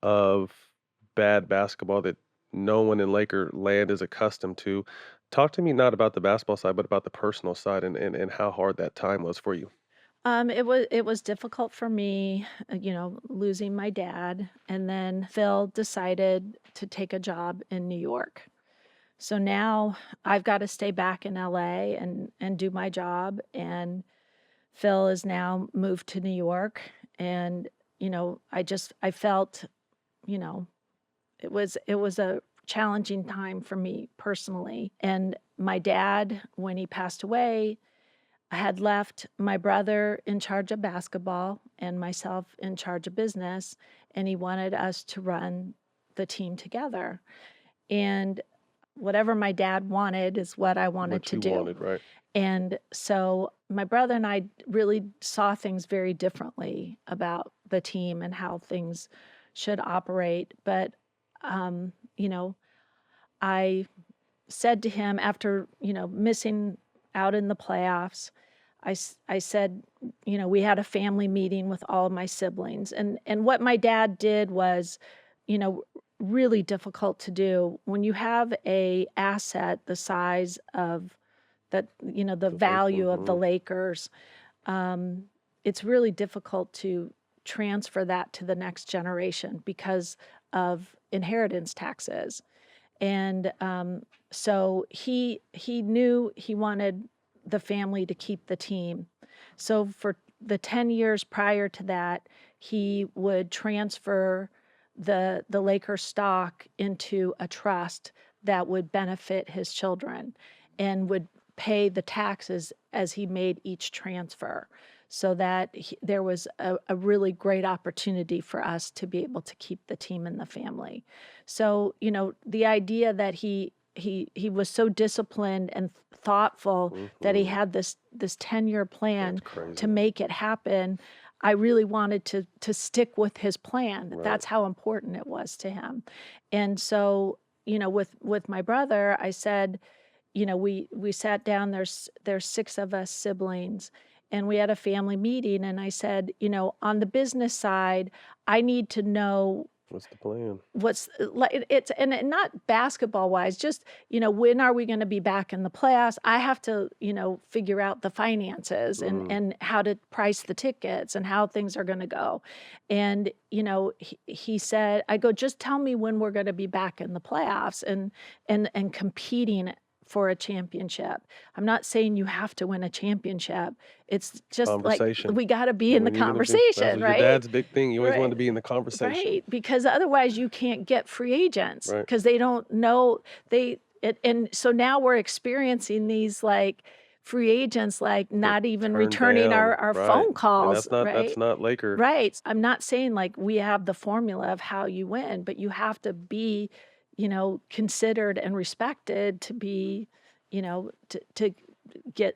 of bad basketball that no one in Laker land is accustomed to. Talk to me not about the basketball side, but about the personal side and how hard that time was for you. It was difficult for me, losing my dad, and then Phil decided to take a job in New York. So now I've got to stay back in LA and do my job, and Phil is now moved to New York, and I felt, you know, it was a challenging time for me personally. And my dad, when he passed away, I had left my brother in charge of basketball and myself in charge of business, and he wanted us to run the team together. And whatever my dad wanted is what I wanted What to you do. wanted, right? And so my brother and I really saw things very differently about the team and how things should operate. But, um, you know, I said to him after, missing out in the playoffs, I said, we had a family meeting with all of my siblings. And what my dad did was, you know, really difficult to do when you have a asset the size of that, the The value Laker, of the Lakers. um, it's really difficult to transfer that to the next generation because of inheritance taxes. And so he knew he wanted the family to keep the team. So for the 10 years prior to that, he would transfer the Lakers stock into a trust that would benefit his children and would pay the taxes as he made each transfer, so that there was a really great opportunity for us to be able to keep the team and the family. So, the idea that he was so disciplined and thoughtful that he had this 10-year plan That's crazy. to make it happen. I really wanted to stick with his plan. Right. That's how important it was to him. And so, with my brother, I said, we sat down, there's 6 of us siblings, and we had a family meeting, and I said, on the business side, I need to know What's the plan? what's like it's and not basketball wise, just when are we going to be back in the playoffs? I have to figure out the finances and how to price the tickets and how things are going to go. And he said, I go, just tell me when we're going to be back in the playoffs and competing for a championship. I'm not saying you have to win a championship. It's just like Conversation. we got to be in the When you're gonna be, that's conversation, your right? dad's big thing. You always wanted Right. to be in the conversation. Right, because otherwise you can't get free agents Right. because they don't know and so now we're experiencing these like free agents like not even Turned returning down, our right. phone And calls, that's right? not Laker. Right. I'm not saying like we have the formula of how you win, but you have to be, considered and respected to be, to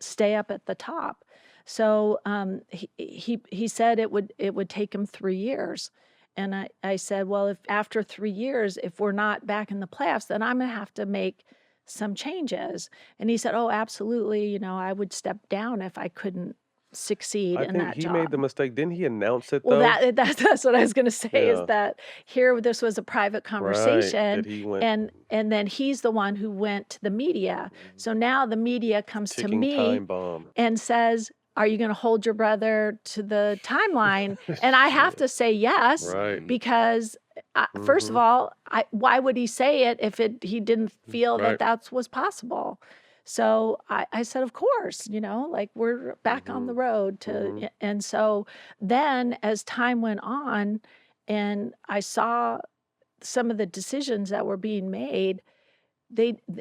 stay up at the top. So he said it would take him 3 years. And I said, well, if after 3 years, if we're not back in the playoffs, then I'm gonna have to make some changes. And he said, oh, absolutely, I would step down if I couldn't succeed I in think that he made the job. mistake. Didn't he announce it Well, though? that's what I was going to say is Yeah. that here this was a private Right. conversation, That he went and then he's the one who went to the media. So now the media comes to ticking me time bomb. and says, "Are you going to hold your brother to the timeline?" And I have to say yes, Right. because first of all, why would he say it if he didn't feel Right. that was possible? So I said, of course, like we're back on the road to, and so then as time went on and I saw some of the decisions that were being made,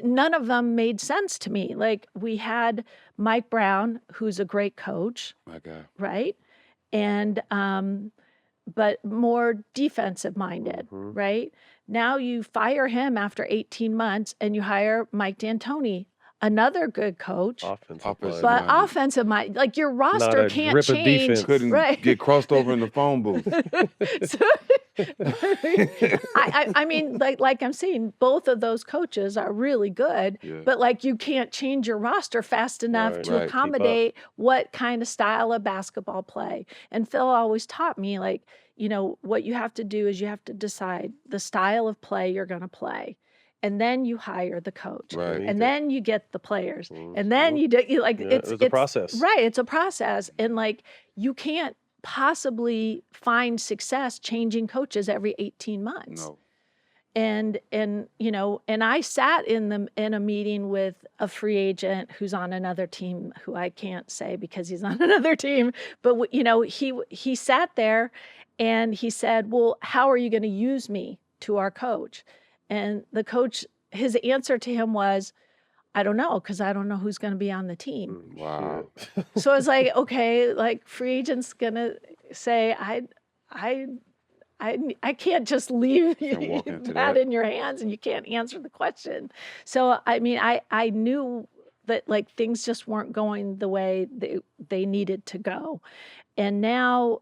none of them made sense to me. Like we had Mike Brown, who's a great coach, My God. right? And but more defensive minded, right? Now you fire him after 18 months and you hire Mike D'Antoni, another good coach, Offensive Offensive line. but minded. offensive mind, like your Not roster a can't grip of change. defense. Couldn't Right. get crossed over in the phone booth. So, I mean, like I'm saying, both of those coaches are really good, Yeah. but like you can't change your roster fast enough Right. to Right. Keep up. accommodate what kind of style of basketball play. And Phil always taught me, like, what you have to do is you have to decide the style of play you're going to play. And then you hire the coach. Right. Beneath And it. then you get the players. And then you like Yeah, it's it was a process. right, it's a process. And like you can't possibly find success changing coaches every 18 months. No. And I sat in a meeting with a free agent who's on another team who I can't say because he's on another team, but he sat there and he said, "Well, how are you going to use me?" to our coach. And the coach, his answer to him was, "I don't know, because I don't know who's going to be on the team." Wow. So I was like, okay, like free agent's gonna say, I can't just leave Can't walk into that that. in your hands and you can't answer the question. So I mean, I knew that like things just weren't going the way they needed to go. And now,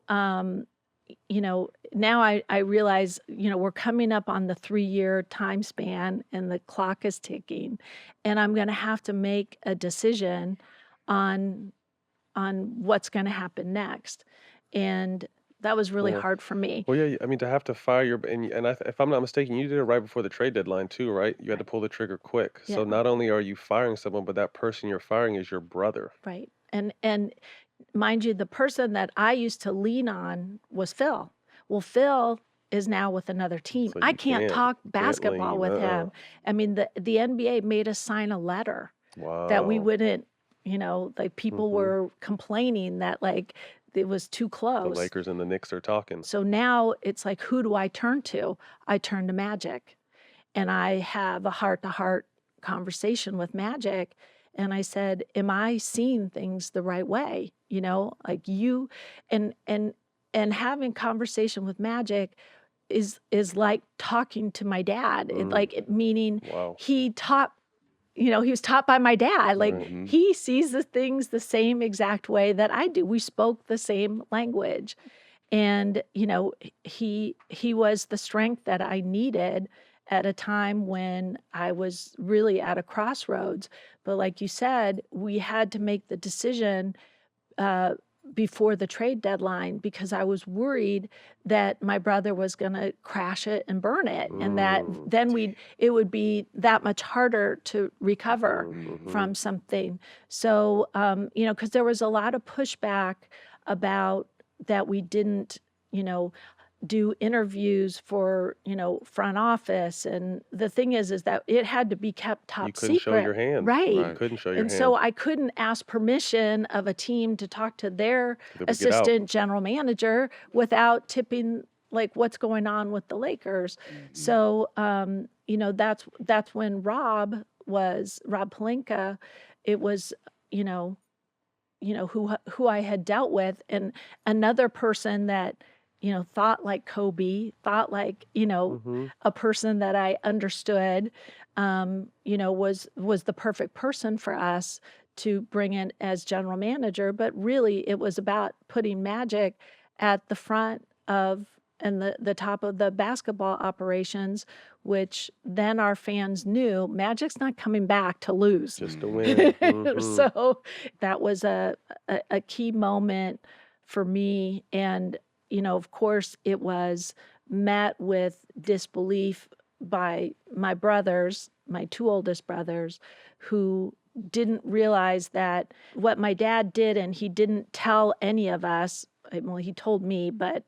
now I realize, we're coming up on the 3-year time span and the clock is ticking, and I'm going to have to make a decision on what's going to happen next. And that was really Well, hard for me. Well, yeah. I mean, to have to fire your and if I'm not mistaken, you did it right before the trade deadline too, right? You had to pull the trigger quick. So Yeah. not only are you firing someone, but that person you're firing is your brother. Right. And mind you, the person that I used to lean on was Phil. Well, Phil is now with another team. So I you can't can't talk basketball lean. with him. I mean, the NBA made us sign a letter that we Wow. wouldn't, like people Mhm. were complaining that like it was too The close. Lakers and the Knicks are talking. So now it's like, who do I turn to? I turn to Magic. And I have a heart-to-heart conversation with Magic. And I said, am I seeing things the right way? Like you and having conversation with Magic is like talking to my dad. Meaning Wow. he taught, he was taught by my dad. Like Mhm. he sees the things the same exact way that I do. We spoke the same language. And, he was the strength that I needed at a time when I was really at a crossroads. But like you said, we had to make the decision before the trade deadline because I was worried that my brother was going to crash it and burn it, and that then it would be that much harder to recover from something. So, because there was a lot of pushback about that we didn't, do interviews for, front office. And the thing is that it had to be kept top You couldn't show your secret. hand. Right. You couldn't show your And hand. so I couldn't ask permission of a team to talk to their They would get out. assistant general manager without tipping like what's going on with the Lakers. So, that's when Rob Pelinka, it was, who I had dealt with, and another person that, thought like Kobe, thought like, a person that I understood, was the perfect person for us to bring in as general manager. But really it was about putting Magic at the front of and the top of the basketball operations, which then our fans knew Magic's not coming back to lose. Just to win. So that was a key moment for me. And, of course, it was met with disbelief by my brothers, my 2 oldest brothers, who didn't realize that what my dad did, and he didn't tell any of us, well, he told me, but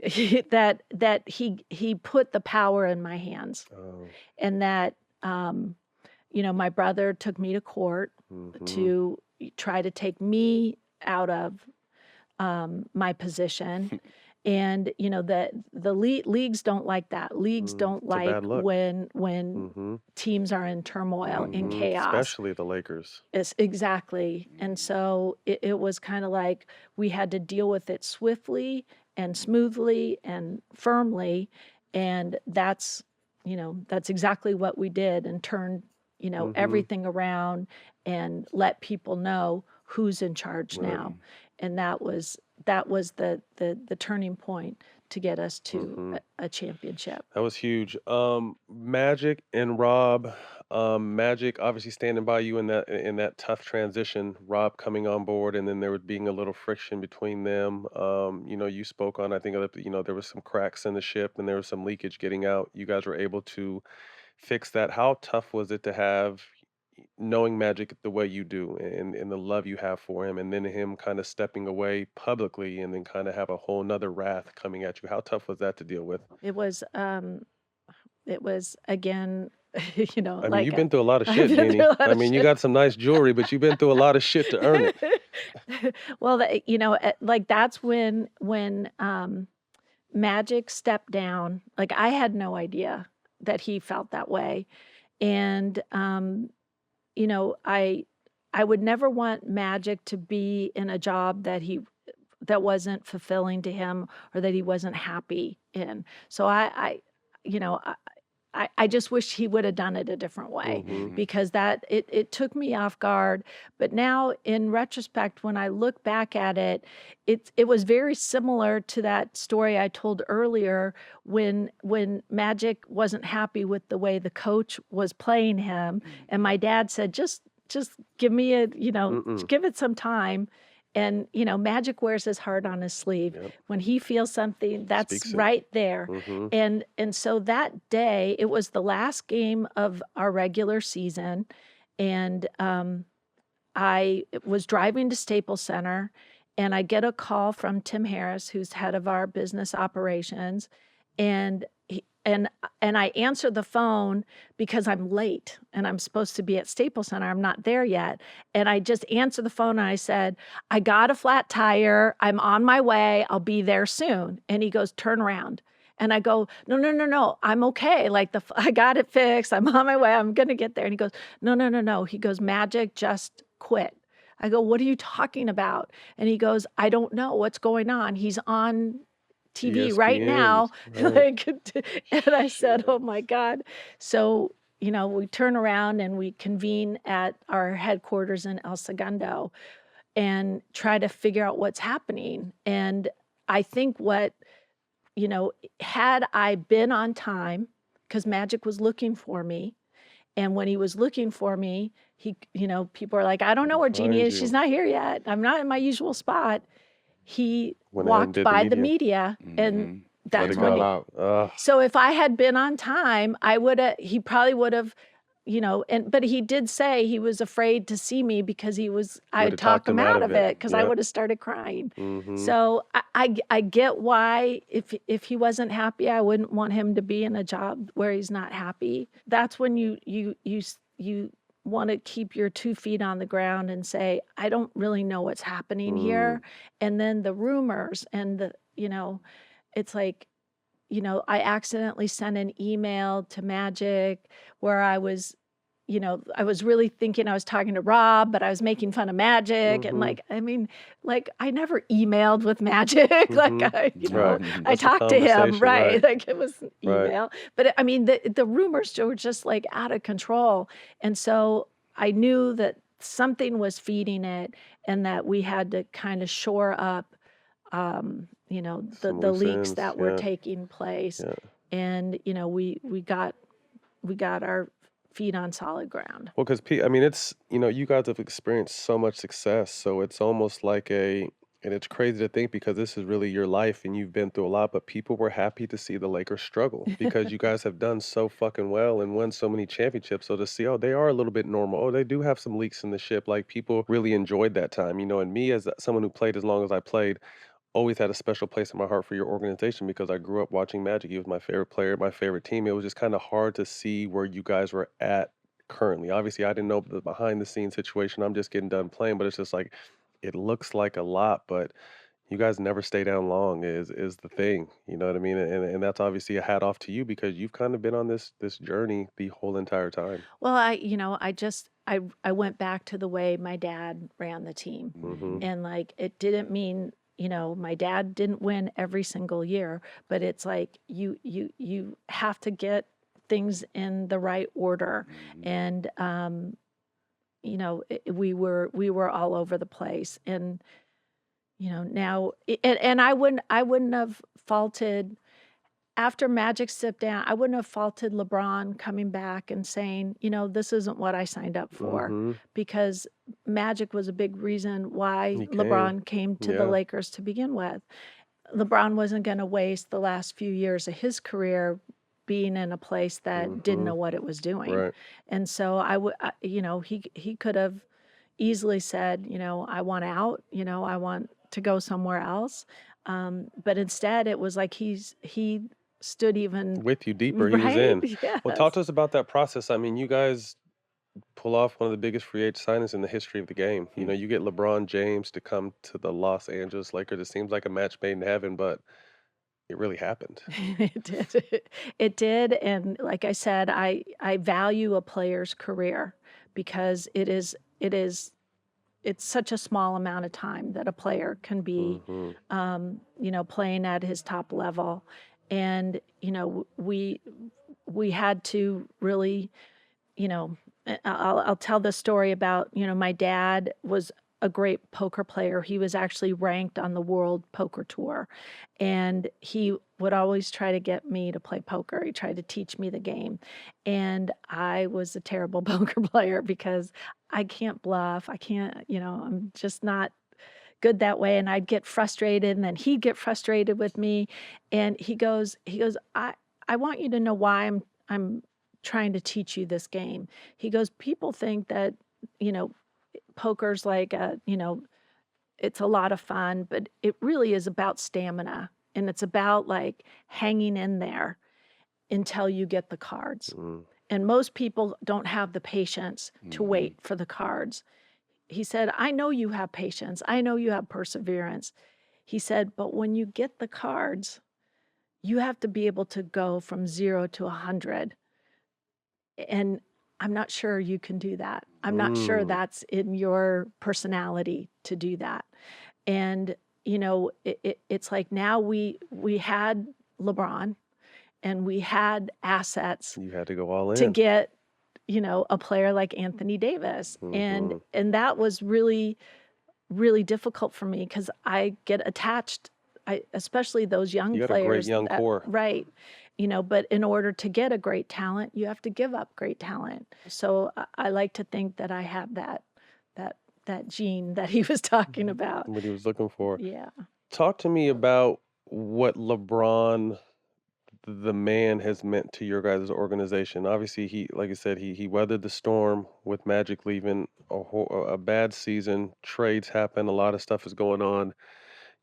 that he put the power in my hands. Oh. And that, my brother took me to court to try to take me out of my position. And, the leagues don't like that. Leagues don't It's a bad like look. when teams are in turmoil, in chaos. Especially the Lakers. Exactly. And so it was kind of like we had to deal with it swiftly and smoothly and firmly. And that's exactly what we did, and turned everything around and let people know who's in charge now. And that was the turning point to get us to a championship. That was huge. Magic and Rob. Magic obviously standing by you in that tough transition. Rob coming on board, and then there was being a little friction between them. You spoke on. I think there was some cracks in the ship, and there was some leakage getting out. You guys were able to fix that. How tough was it to have knowing Magic the way you do, and the love you have for him, and then him kind of stepping away publicly, and then kind of have a whole nother wrath coming at you? How tough was that to deal with? It was again, I mean, like you've been through a lot of I've shit, been through Jeannie. a lot I of mean, you shit. got some nice jewelry, but you've been through a lot of shit to earn it. Well, like that's when Magic stepped down. Like I had no idea that he felt that way, and I would never want Magic to be in a job that wasn't fulfilling to him or that he wasn't happy in. So I just wish he would have done it a different way because that it took me off guard. But now in retrospect, when I look back at it, it was very similar to that story I told earlier when Magic wasn't happy with the way the coach was playing him. And my dad said, just give me give it some time. And, Magic wears his heart on his sleeve. Yep. When he feels something, that's Speaks it. right there. Mhm. And so that day, it was the last game of our regular season. And I was driving to Staples Center, and I get a call from Tim Harris, who's head of our business operations. And I answer the phone because I'm late and I'm supposed to be at Staples Center. I'm not there yet. And I just answer the phone and I said, I got a flat tire. I'm on my way. I'll be there soon. And he goes, turn around. And I go, no. I'm okay. Like I got it fixed. I'm on my way. I'm going to get there. And he goes, no. He goes, Magic just quit. I go, what are you talking about? And he goes, I don't know what's going on. He's on TV right now. Right. And I said, oh my God. So, we turn around and we convene at our headquarters in El Segundo and try to figure out what's happening. And I think had I been on time, because Magic was looking for me, and when he was looking for me, he, people are like, I don't know where Jeannie is. She's not here yet. I'm not in my usual spot. He Went ahead and walked did by the the media. media, and Let that's it when all he, out. so if I had been on time, he probably would have, but he did say he was afraid to see me because I Would've would talk him out of it because I would have started crying. So I get why if he wasn't happy, I wouldn't want him to be in a job where he's not happy. That's when you want to keep your 2 feet on the ground and say, I don't really know what's happening here. And then the rumors and it's like, I accidentally sent an email to Magic where I was really thinking I was talking to Rob, but I was making fun of Magic. And I never emailed with Magic. Right. I That's a talked to him, conversation, right. Like it was an Right. email. But the rumors were just like out of control. And so I knew that something was feeding it and that we had to kind of shore up, Some the loose leaks ends, that were yeah. taking place. Yeah. And, we got our feet on solid ground. Well, because it's you guys have experienced so much success, so it's almost like and it's crazy to think because this is really your life and you've been through a lot, but people were happy to see the Lakers struggle because you guys have done so fucking well and won so many championships. So to see, oh, they are a little bit normal. Oh, they do have some leaks in the ship. Like people really enjoyed that time, and me as someone who played as long as I played, always had a special place in my heart for your organization because I grew up watching Magic. He was my favorite player, my favorite team. It was just kind of hard to see where you guys were at currently. Obviously, I didn't know the behind the scenes situation. I'm just getting done playing, but it's just like it looks like a lot, but you guys never stay down long is the thing. You know what I mean? And that's obviously a hat off to you because you've kind of been on this journey the whole entire time. Well, I went back to the way my dad ran the team. And it didn't mean, my dad didn't win every single year, but it's like you have to get things in the right order. And we were all over the place. And now, and I wouldn't have faulted after Magic stepped down. I wouldn't have faulted LeBron coming back and saying, this isn't what I signed up for, because Magic was a big reason why He came. LeBron came to the Yeah. Lakers to begin with. LeBron wasn't going to waste the last few years of his career being in a place that didn't know what it was doing. Right. And so he could have easily said, I want out, I want to go somewhere else. But instead it was like he stood even With you deeper, he was in. Yes. Well, talk to us about that process. I mean, you guys pull off one of the biggest free agent signings in the history of the game. You get LeBron James to come to the Los Angeles Lakers. It seems like a match made in heaven, but it really happened. It did. It did. And like I said, I value a player's career because it's such a small amount of time that a player can be, playing at his top level. And, we had to really, I'll tell the story about, my dad was a great poker player. He was actually ranked on the World Poker Tour, and he would always try to get me to play poker. He tried to teach me the game, and I was a terrible poker player because I can't bluff. I can't, I'm just not good that way. And I'd get frustrated, and then he'd get frustrated with me. And he goes, I want you to know why I'm trying to teach you this game. He goes, people think that, poker's like it's a lot of fun, but it really is about stamina, and it's about like hanging in there until you get the cards. And most people don't have the patience to wait for the cards. He said, I know you have patience. I know you have perseverance. He said, but when you get the cards, you have to be able to go from 0 to 100. And I'm not sure you can do that. I'm not sure that's in your personality to do that. And, it's like now we had LeBron and we had assets You had to go all in. to get, a player like Anthony Davis. And that was really, really difficult for me because I get attached, especially those young You got a players. great young core. Right. But in order to get a great talent, you have to give up great talent. So I like to think that I have that gene that he was talking about. What he was looking for. Yeah. Talk to me about what LeBron, the man, has meant to your guys' organization. Obviously, he, like I said, he weathered the storm with Magic leaving, a bad season. Trades happen. A lot of stuff is going on.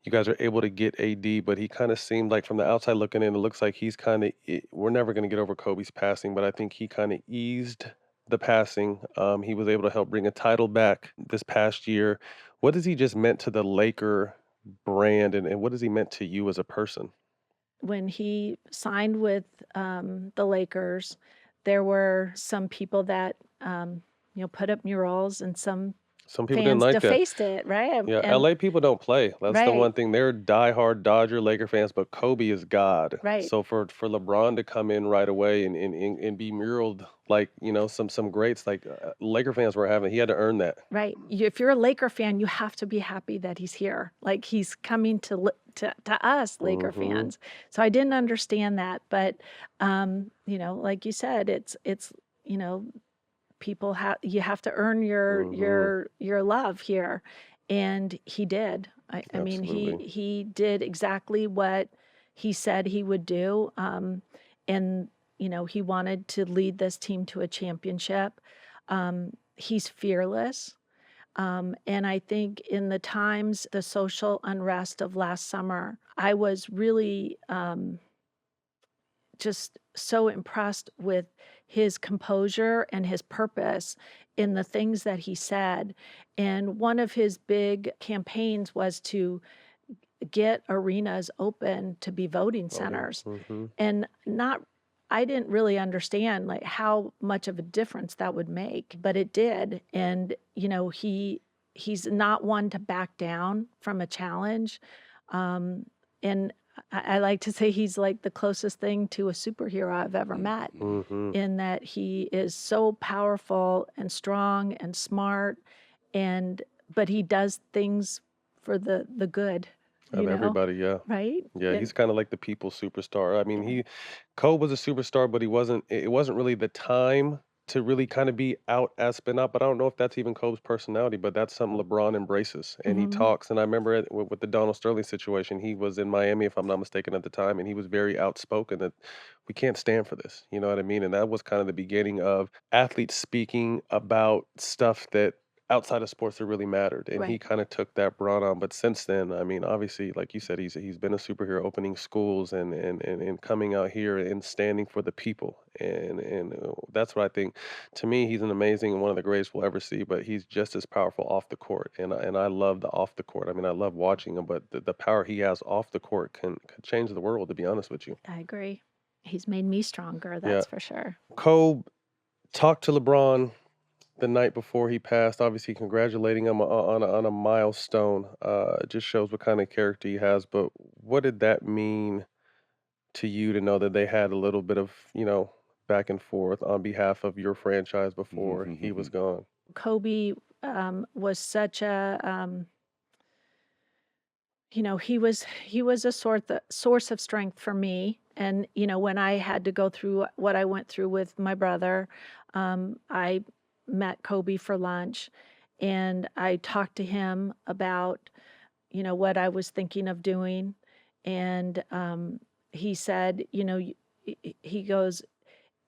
You guys are able to get AD, but he kind of seemed like, from the outside looking in, it looks like he's kind of, we're never going to get over Kobe's passing, but I think he kind of eased the passing. He was able to help bring a title back this past year. What has he just meant to the Laker brand, and what has he meant to you as a person? When he signed with the Lakers, there were some people that put up murals, and some people didn't fans like that. defaced it, right? Yeah, And LA people don't play. That's the Right. one thing. They're diehard Dodger Laker fans, but Kobe is God. Right. So for LeBron to come in right away and be muraled like, some greats like Laker fans were having, he had to earn that. Right. If you're a Laker fan, you have to be happy that he's here. Like he's coming to us Laker fans. So I didn't understand that, but like you said, it's people you have to earn your love here, and he did. I mean, Absolutely. he did exactly what he said he would do, and he wanted to lead this team to a championship. He's fearless. And I think in the social unrest of last summer, I was really just so impressed with his composure and his purpose in the things that he said. And one of his big campaigns was to get arenas open to be voting centers. And I didn't really understand like how much of a difference that would make, but it did. And he's not one to back down from a challenge. And I like to say he's like the closest thing to a superhero I've ever met, Mm-hmm. in that he is so powerful and strong and smart, and but he does things for the good, Of everybody, yeah. right? Yeah, And he's kind of like the people superstar. I mean, Cole was a superstar, but it wasn't really the time to really kind of be out as spin out. But I don't know if that's even Cole's personality, but that's something LeBron embraces. And he Mhm. talks. And I remember with the Donald Sterling situation, he was in Miami, if I'm not mistaken, at the time, and he was very outspoken that we can't stand for this. You know what I mean? And that was kind of the beginning of athletes speaking about stuff that outside of sports that really mattered, and he Right. kind of took that broad on. But since then, I mean, obviously, like you said, he's been a superhero, opening schools and coming out here and standing for the people, and that's what I think. To me, he's an amazing and one of the greatest we'll ever see. But he's just as powerful off the court, and I love the off the court. I mean, I love watching him, but the power he has off the court can change the world. To be honest with you, I agree. He's made me stronger, yeah. that's for sure. Kobe talked to LeBron the night before he passed, obviously congratulating him on a milestone. It just shows what kind of character he has. But what did that mean to you to know that they had a little bit of, back and forth on behalf of your franchise before he was gone? Kobe was such a he was a source of strength for me. And when I had to go through what I went through with my brother, I met Kobe for lunch, and I talked to him about what I was thinking of doing. And he said, he goes,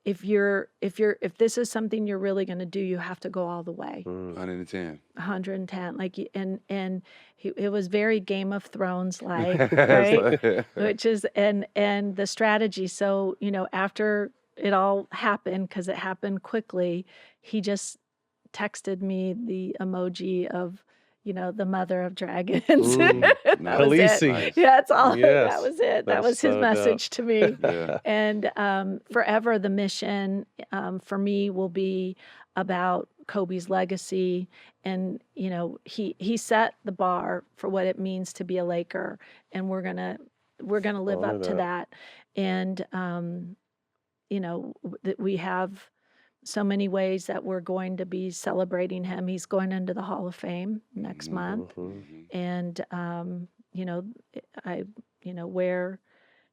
if this is something you're really going to do, you have to go all the way. 110. 110, like, and it was very Game of Thrones like, It's right? like- Which is, and the strategy. So after it all happened, because it happened quickly, he just texted me the emoji of the mother of dragons. Mm. That was it. Khaleesi. Nice. Yeah, that's all. That Yes, was it. That that's was his so dope. message to me. Yeah. And forever, the mission for me will be about Kobe's legacy. And he set the bar for what it means to be a Laker, and we're gonna live Honor up to that. that. And that we have so many ways that we're going to be celebrating him. He's going into the Hall of Fame next month, Mhm. and I wear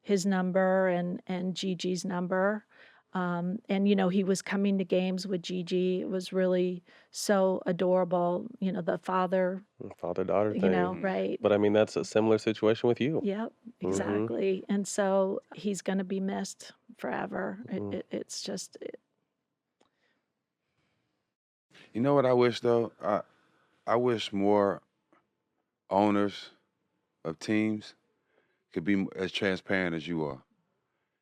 his number and Gigi's number. And he was coming to games with Gigi. It was really so adorable. The father, Father-daughter thing. right? But I mean, that's a similar situation with you. Yep, Mhm. exactly. And so he's going to be missed forever. Mhm. It's just You know what I wish though? I wish more owners of teams could be as transparent as you are.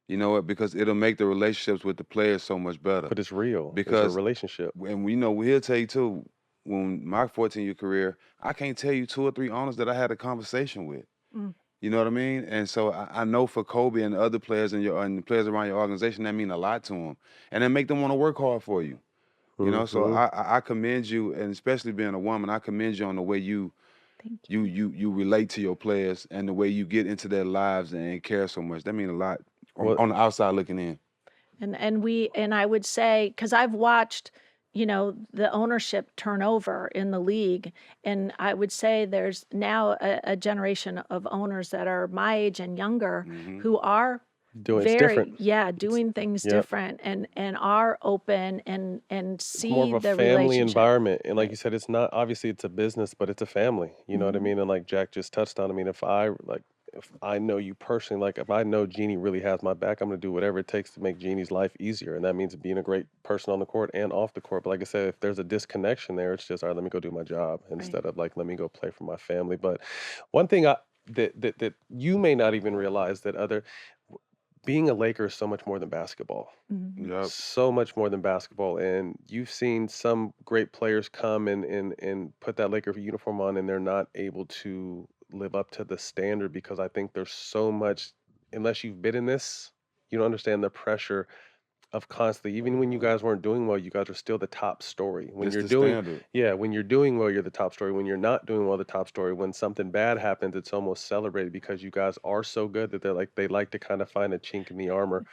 You know what? Because it'll make the relationships with the players so much better. But it's real. It's a Because relationship. and he'll tell you too, when my 14-year career, I can't tell you 2 or 3 owners that I had a conversation with. Mm. You know what I mean? And so I know for Kobe and the other players and the players around your organization, that mean a lot to them. And that make them want to work hard for you. You know, so Mhm. I commend you, and especially being a woman, I commend you on the way you Thank you. you relate to your players and the way you get into their lives and care so much. That means a lot Well- on the outside looking in. And I would say, because I've watched the ownership turnover in the league, and I would say there's now a generation of owners that are my age and younger who are It's different. doing things Yep. different and are open and It's see more of a the family relationship. environment. And like Right. you said, it's not obviously it's a business, but it's a family. You know what I Mhm. mean? And like Jack just touched on, I mean, if I know you personally, like if I know Jeannie really has my back, I'm gonna do whatever it takes to make Jeannie's life easier. And that means being a great person on the court and off the court. But like I said, if there's a disconnection there, it's just all right, let me go do my job instead of like let me go play for my family. But one thing that you may not even realize that being a Laker is so much more than basketball. Mhm. Yep. So much more than basketball. And you've seen some great players come and put that Laker uniform on, and they're not able to live up to the standard because I think there's so much, unless you've been in this, you don't understand the pressure of constantly, even when you guys weren't doing well, you guys are still the top story. When It's you're the doing, standard. yeah, when you're doing well, you're the top story. When you're not doing well, the top story. When something bad happens, it's almost celebrated because you guys are so good that they like to kind of find a chink in the armor.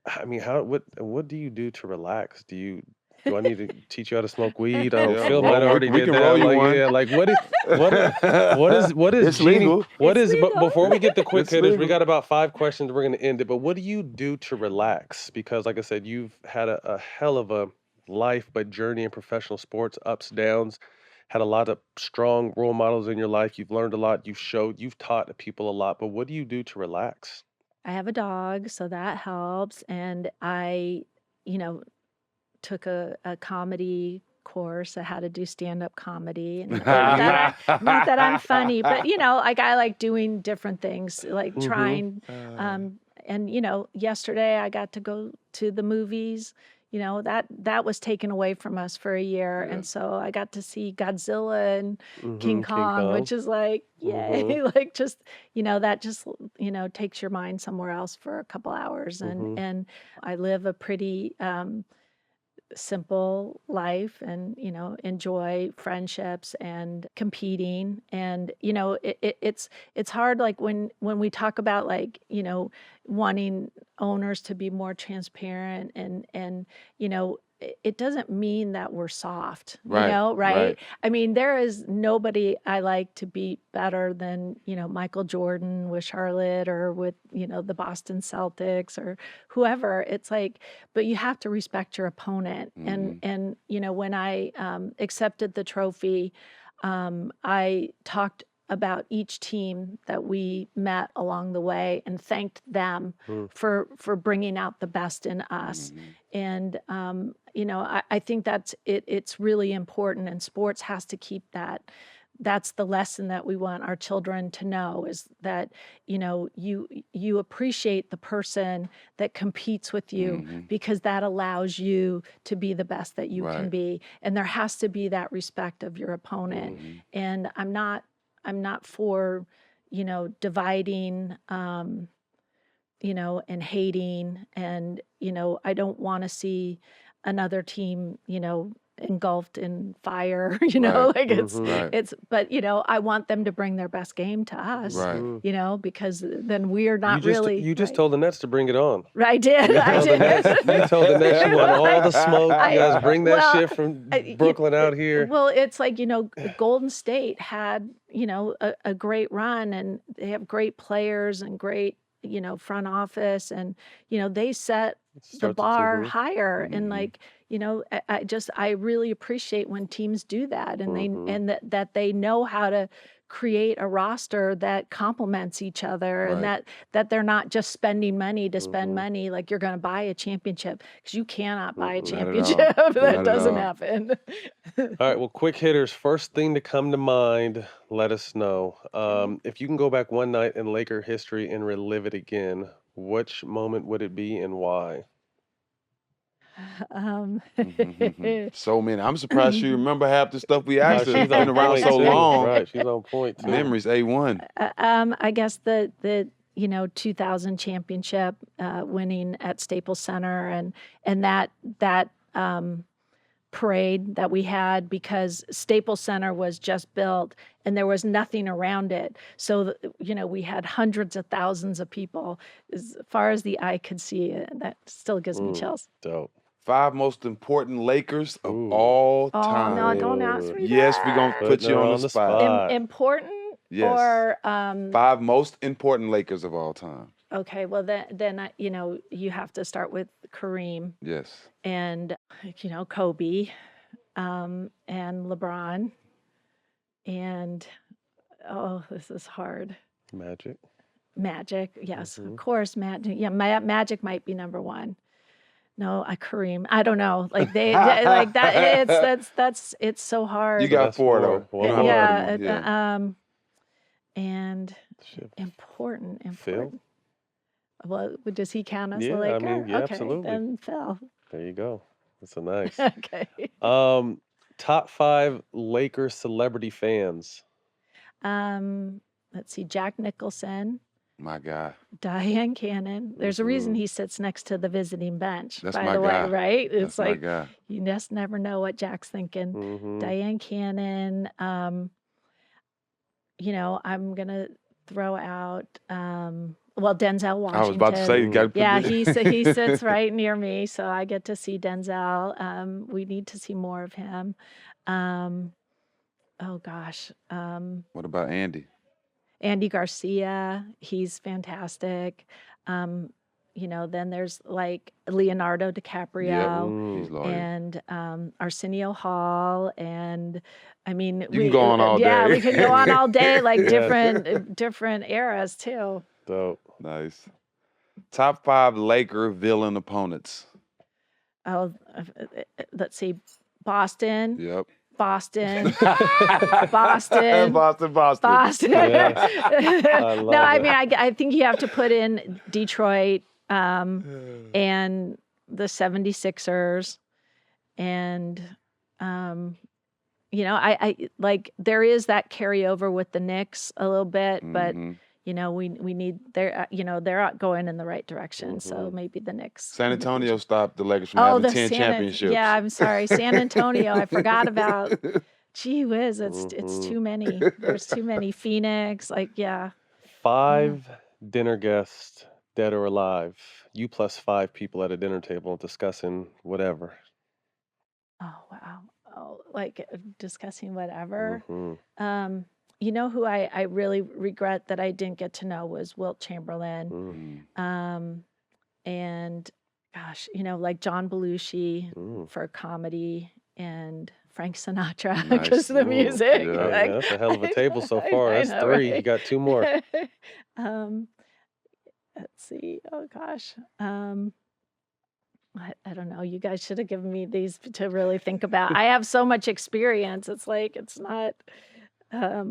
I mean, what do you do to relax? Do I need to teach you how to smoke weed? I don't Yeah, Phil might well, already we did can that. roll you Like, one. yeah, like what is It's Jeannie? legal. What It's is but legal. before we get the quick It's hitters, we legal. got about 5 questions. We're gonna end it. But what do you do to relax? Because like I said, you've had a hell of a life, but journey in professional sports, ups, downs, had a lot of strong role models in your life. You've learned a lot, you've taught people a lot. But what do you do to relax? I have a dog, so that helps. And I, you know, took a comedy course on how to do stand-up comedy. And not that I'm funny, but like I like doing different things, like Mm-hmm. trying. And yesterday I got to go to the movies. That was taken away from us for a year, Yeah. and so I got to see Godzilla and Mm-hmm. King Kong, which is like, yay! Mm-hmm. Like just that just takes your mind somewhere else for a couple hours, Mm-hmm. and I live a pretty simple life, and enjoy friendships and competing. And it's hard, like when we talk about, like, wanting owners to be more transparent, and it doesn't mean that we're soft, Right, right? right. I mean, there is nobody I like to beat better than Michael Jordan with Charlotte, or with the Boston Celtics, or whoever. It's like, but you have to respect your opponent. And when I accepted the trophy, I talked about each team that we met along the way and thanked them for bringing out the best in us. And I think that's it. It's really important, and sports has to keep that. That's the lesson that we want our children to know, is that you appreciate the person that competes with you, because that allows you to be the best that you can Right. be. And there has to be that respect of your opponent. And I'm not for dividing, and hating. And I don't want to see another team engulfed in fire. Right. Like Right. but I want them to bring their best game to us. Right. Because then we're not You just really you just right. told the Nets to bring it on. I did. You I told the Nets. did. You told the Nets you want all the smoke. You guys bring that well, shit from I- you- Brooklyn out here. Well, it's like, Golden State had, a great run, and they have great players and great, front office, and, they set the Starts at bar 2. higher. And like, I really appreciate when teams do that, and and that they know how to create a roster that complements each other, and Right. that they're not just spending money to spend money, like you're going to buy a championship, because you cannot buy a Not at all. championship. Not That at doesn't all. happen. All right, well, quick hitters. First thing to come to mind, let us know. If you can go back one night in Laker history and relive it again, which moment would it be and why? So many. I'm surprised you remember half the stuff we asked her. She's It's been on around point so too. long. Right, she's on point too. Memories A1. I guess the 2000 championship, winning at Staples Center, and that parade that we had, because Staples Center was just built and there was nothing around it. So we had hundreds of thousands of people, as far as the eye could see. That still gives me chills. Dope. 5 most important Lakers of Ooh. all Oh time. no! Don't ask me Yes, that. we're gonna put Putting you her on on the the spot. spot. Important, Yes. or 5 most important Lakers of all time. okay. Well, then you have to start with Kareem, Yes. and Kobe, and LeBron, and this is hard. Magic, yes, of course, Magic. Yeah, Magic might be number one. No, Kareem. I don't know. Like they like that. It's so hard. You got that's 4 4. though. Well, You don't have yeah, to put them on. and Shit. important. Phil? Well, does he count as Yeah, a I Laker? mean, yeah, Okay, absolutely. then Phil. There you go. That's a nice. Okay. Top 5 Lakers celebrity fans. Let's see. Jack Nicholson, My guy. Diane Cannon. There's a reason he sits next to the visiting bench, That's by my the guy. way, right? That's It's my like guy. you just never know what Jack's thinking. Mm-hmm. Diane Cannon. I'm gonna throw out Denzel Washington. I was about to say, you got to put Yeah, this. he sits right near me, so I get to see Denzel. We need to see more of him. Oh gosh. What about Andy? Andy Garcia, he's fantastic. Then there's like Leonardo DiCaprio He's loyal. and Arsenio Hall, and I mean, You can go on all yeah, day. we can go on all day, like different eras too. Dope. Nice. Top 5 Laker villain opponents. Oh, let's see, Boston. Yep. Boston, Boston, Boston. Yeah. I love No, I it. mean, I think you have to put in Detroit and the 76ers. And, I like there is that carryover with the Knicks a little bit, but, we need, they're out going in the right direction. So maybe the Knicks. San Antonio stopped the Lakers from having 10 championships. Yeah, I'm sorry. San Antonio, I forgot about. Gee whiz, it's too many. There's too many. Phoenix, yeah. 5 dinner guests, dead or alive. You plus 5 people at a dinner table discussing whatever. Oh, wow. Oh, discussing whatever. Mm-hmm. Who I really regret that I didn't get to know was Wilt Chamberlain. Mm-hmm. And gosh, like John Belushi Mm. for comedy and Frank Sinatra Nice. because of the Ooh, music. yeah. Yeah, that's a hell of a table so far. I That's know, 3. You right? got 2 more. Let's see. Oh gosh. I don't know. You guys should have given me these to really think about. I have so much experience. It's not, I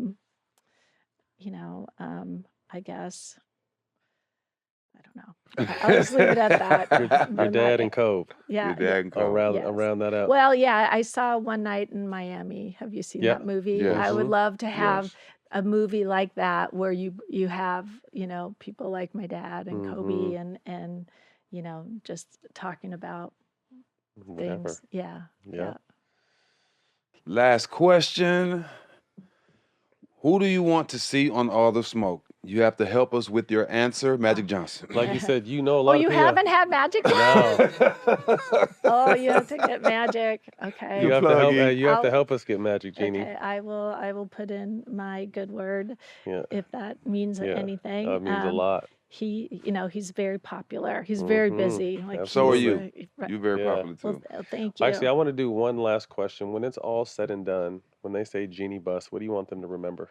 guess. I don't know. I'll just leave it at that. Your dad and Cove. Yeah. Your dad and Cole. Around that out. Well, yeah, I saw One Night in Miami. Have you seen Yeah. that movie? Yes. I would love to have Yes. a movie like that where you have, people like my dad and Kobe and just talking about Whatever. things. Yeah. Yeah. Last question. Who do you want to see on All the Smoke? You have to help us with your answer, Magic Johnson. Like you said, a lot Oh, of you people. haven't had Magic yet? Oh, you have to get Magic. Okay. You have to help. plugging. You have to I'll- help us get Magic, Jeannie. Okay, I will put in my good word Yeah. if that means Yeah. anything. That means a lot. He's very popular. He's very busy. So are he's, you. right. You're very Yeah. popular too. Well, thank you. Actually, I want to do one last question. When it's all said and done, when they say Jeanie Buss, what do you want them to remember?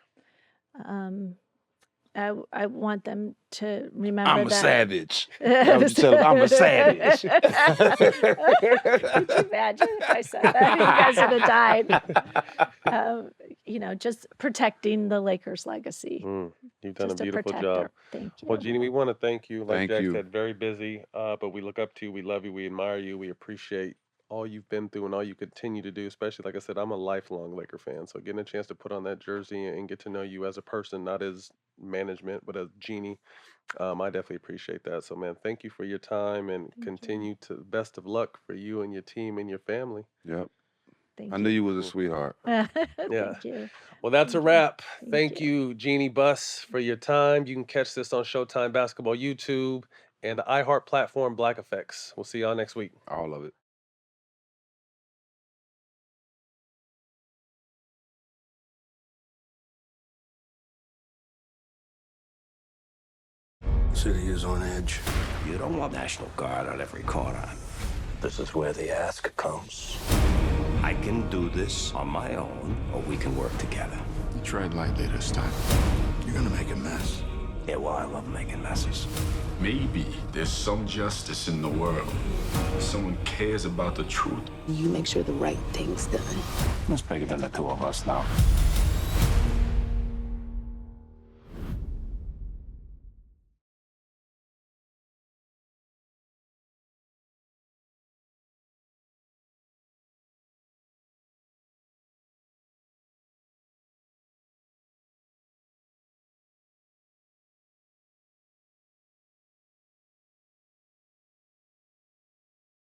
I want them to remember I'm a that. savage. That was you tell them, I'm a savage. Could you imagine if I said that? You guys would have died. Just protecting the Lakers' legacy. You've done Just a beautiful protector. job. Thank you. Well, Jeannie, we want to thank you. Like Thank Jack you. said, very busy, but we look up to you. We love you. We admire you. We appreciate all you've been through and all you continue to do. Especially, like I said, I'm a lifelong Laker fan. So getting a chance to put on that jersey and get to know you as a person, not as management, but as Jeannie, I definitely appreciate that. So, man, thank you for your time and continue to best of luck for you and your team and your family. Yep. Thank I knew you was a sweetheart. Yeah. Thank you. Well, that's a wrap. Thank Thank you, Jeanie Buss, for your time. You can catch this on Showtime Basketball YouTube and the iHeart platform, Black Effects. We'll see y'all next week. All of it. City is on edge. You don't want National Guard on every corner. This is where the ask comes. I can do this on my own, or we can work together. You tread lightly this time. You're gonna make a mess. Yeah, well, I love making messes. Maybe there's some justice in the world. Someone cares about the truth. You make sure the right thing's done. It's bigger than the two of us now.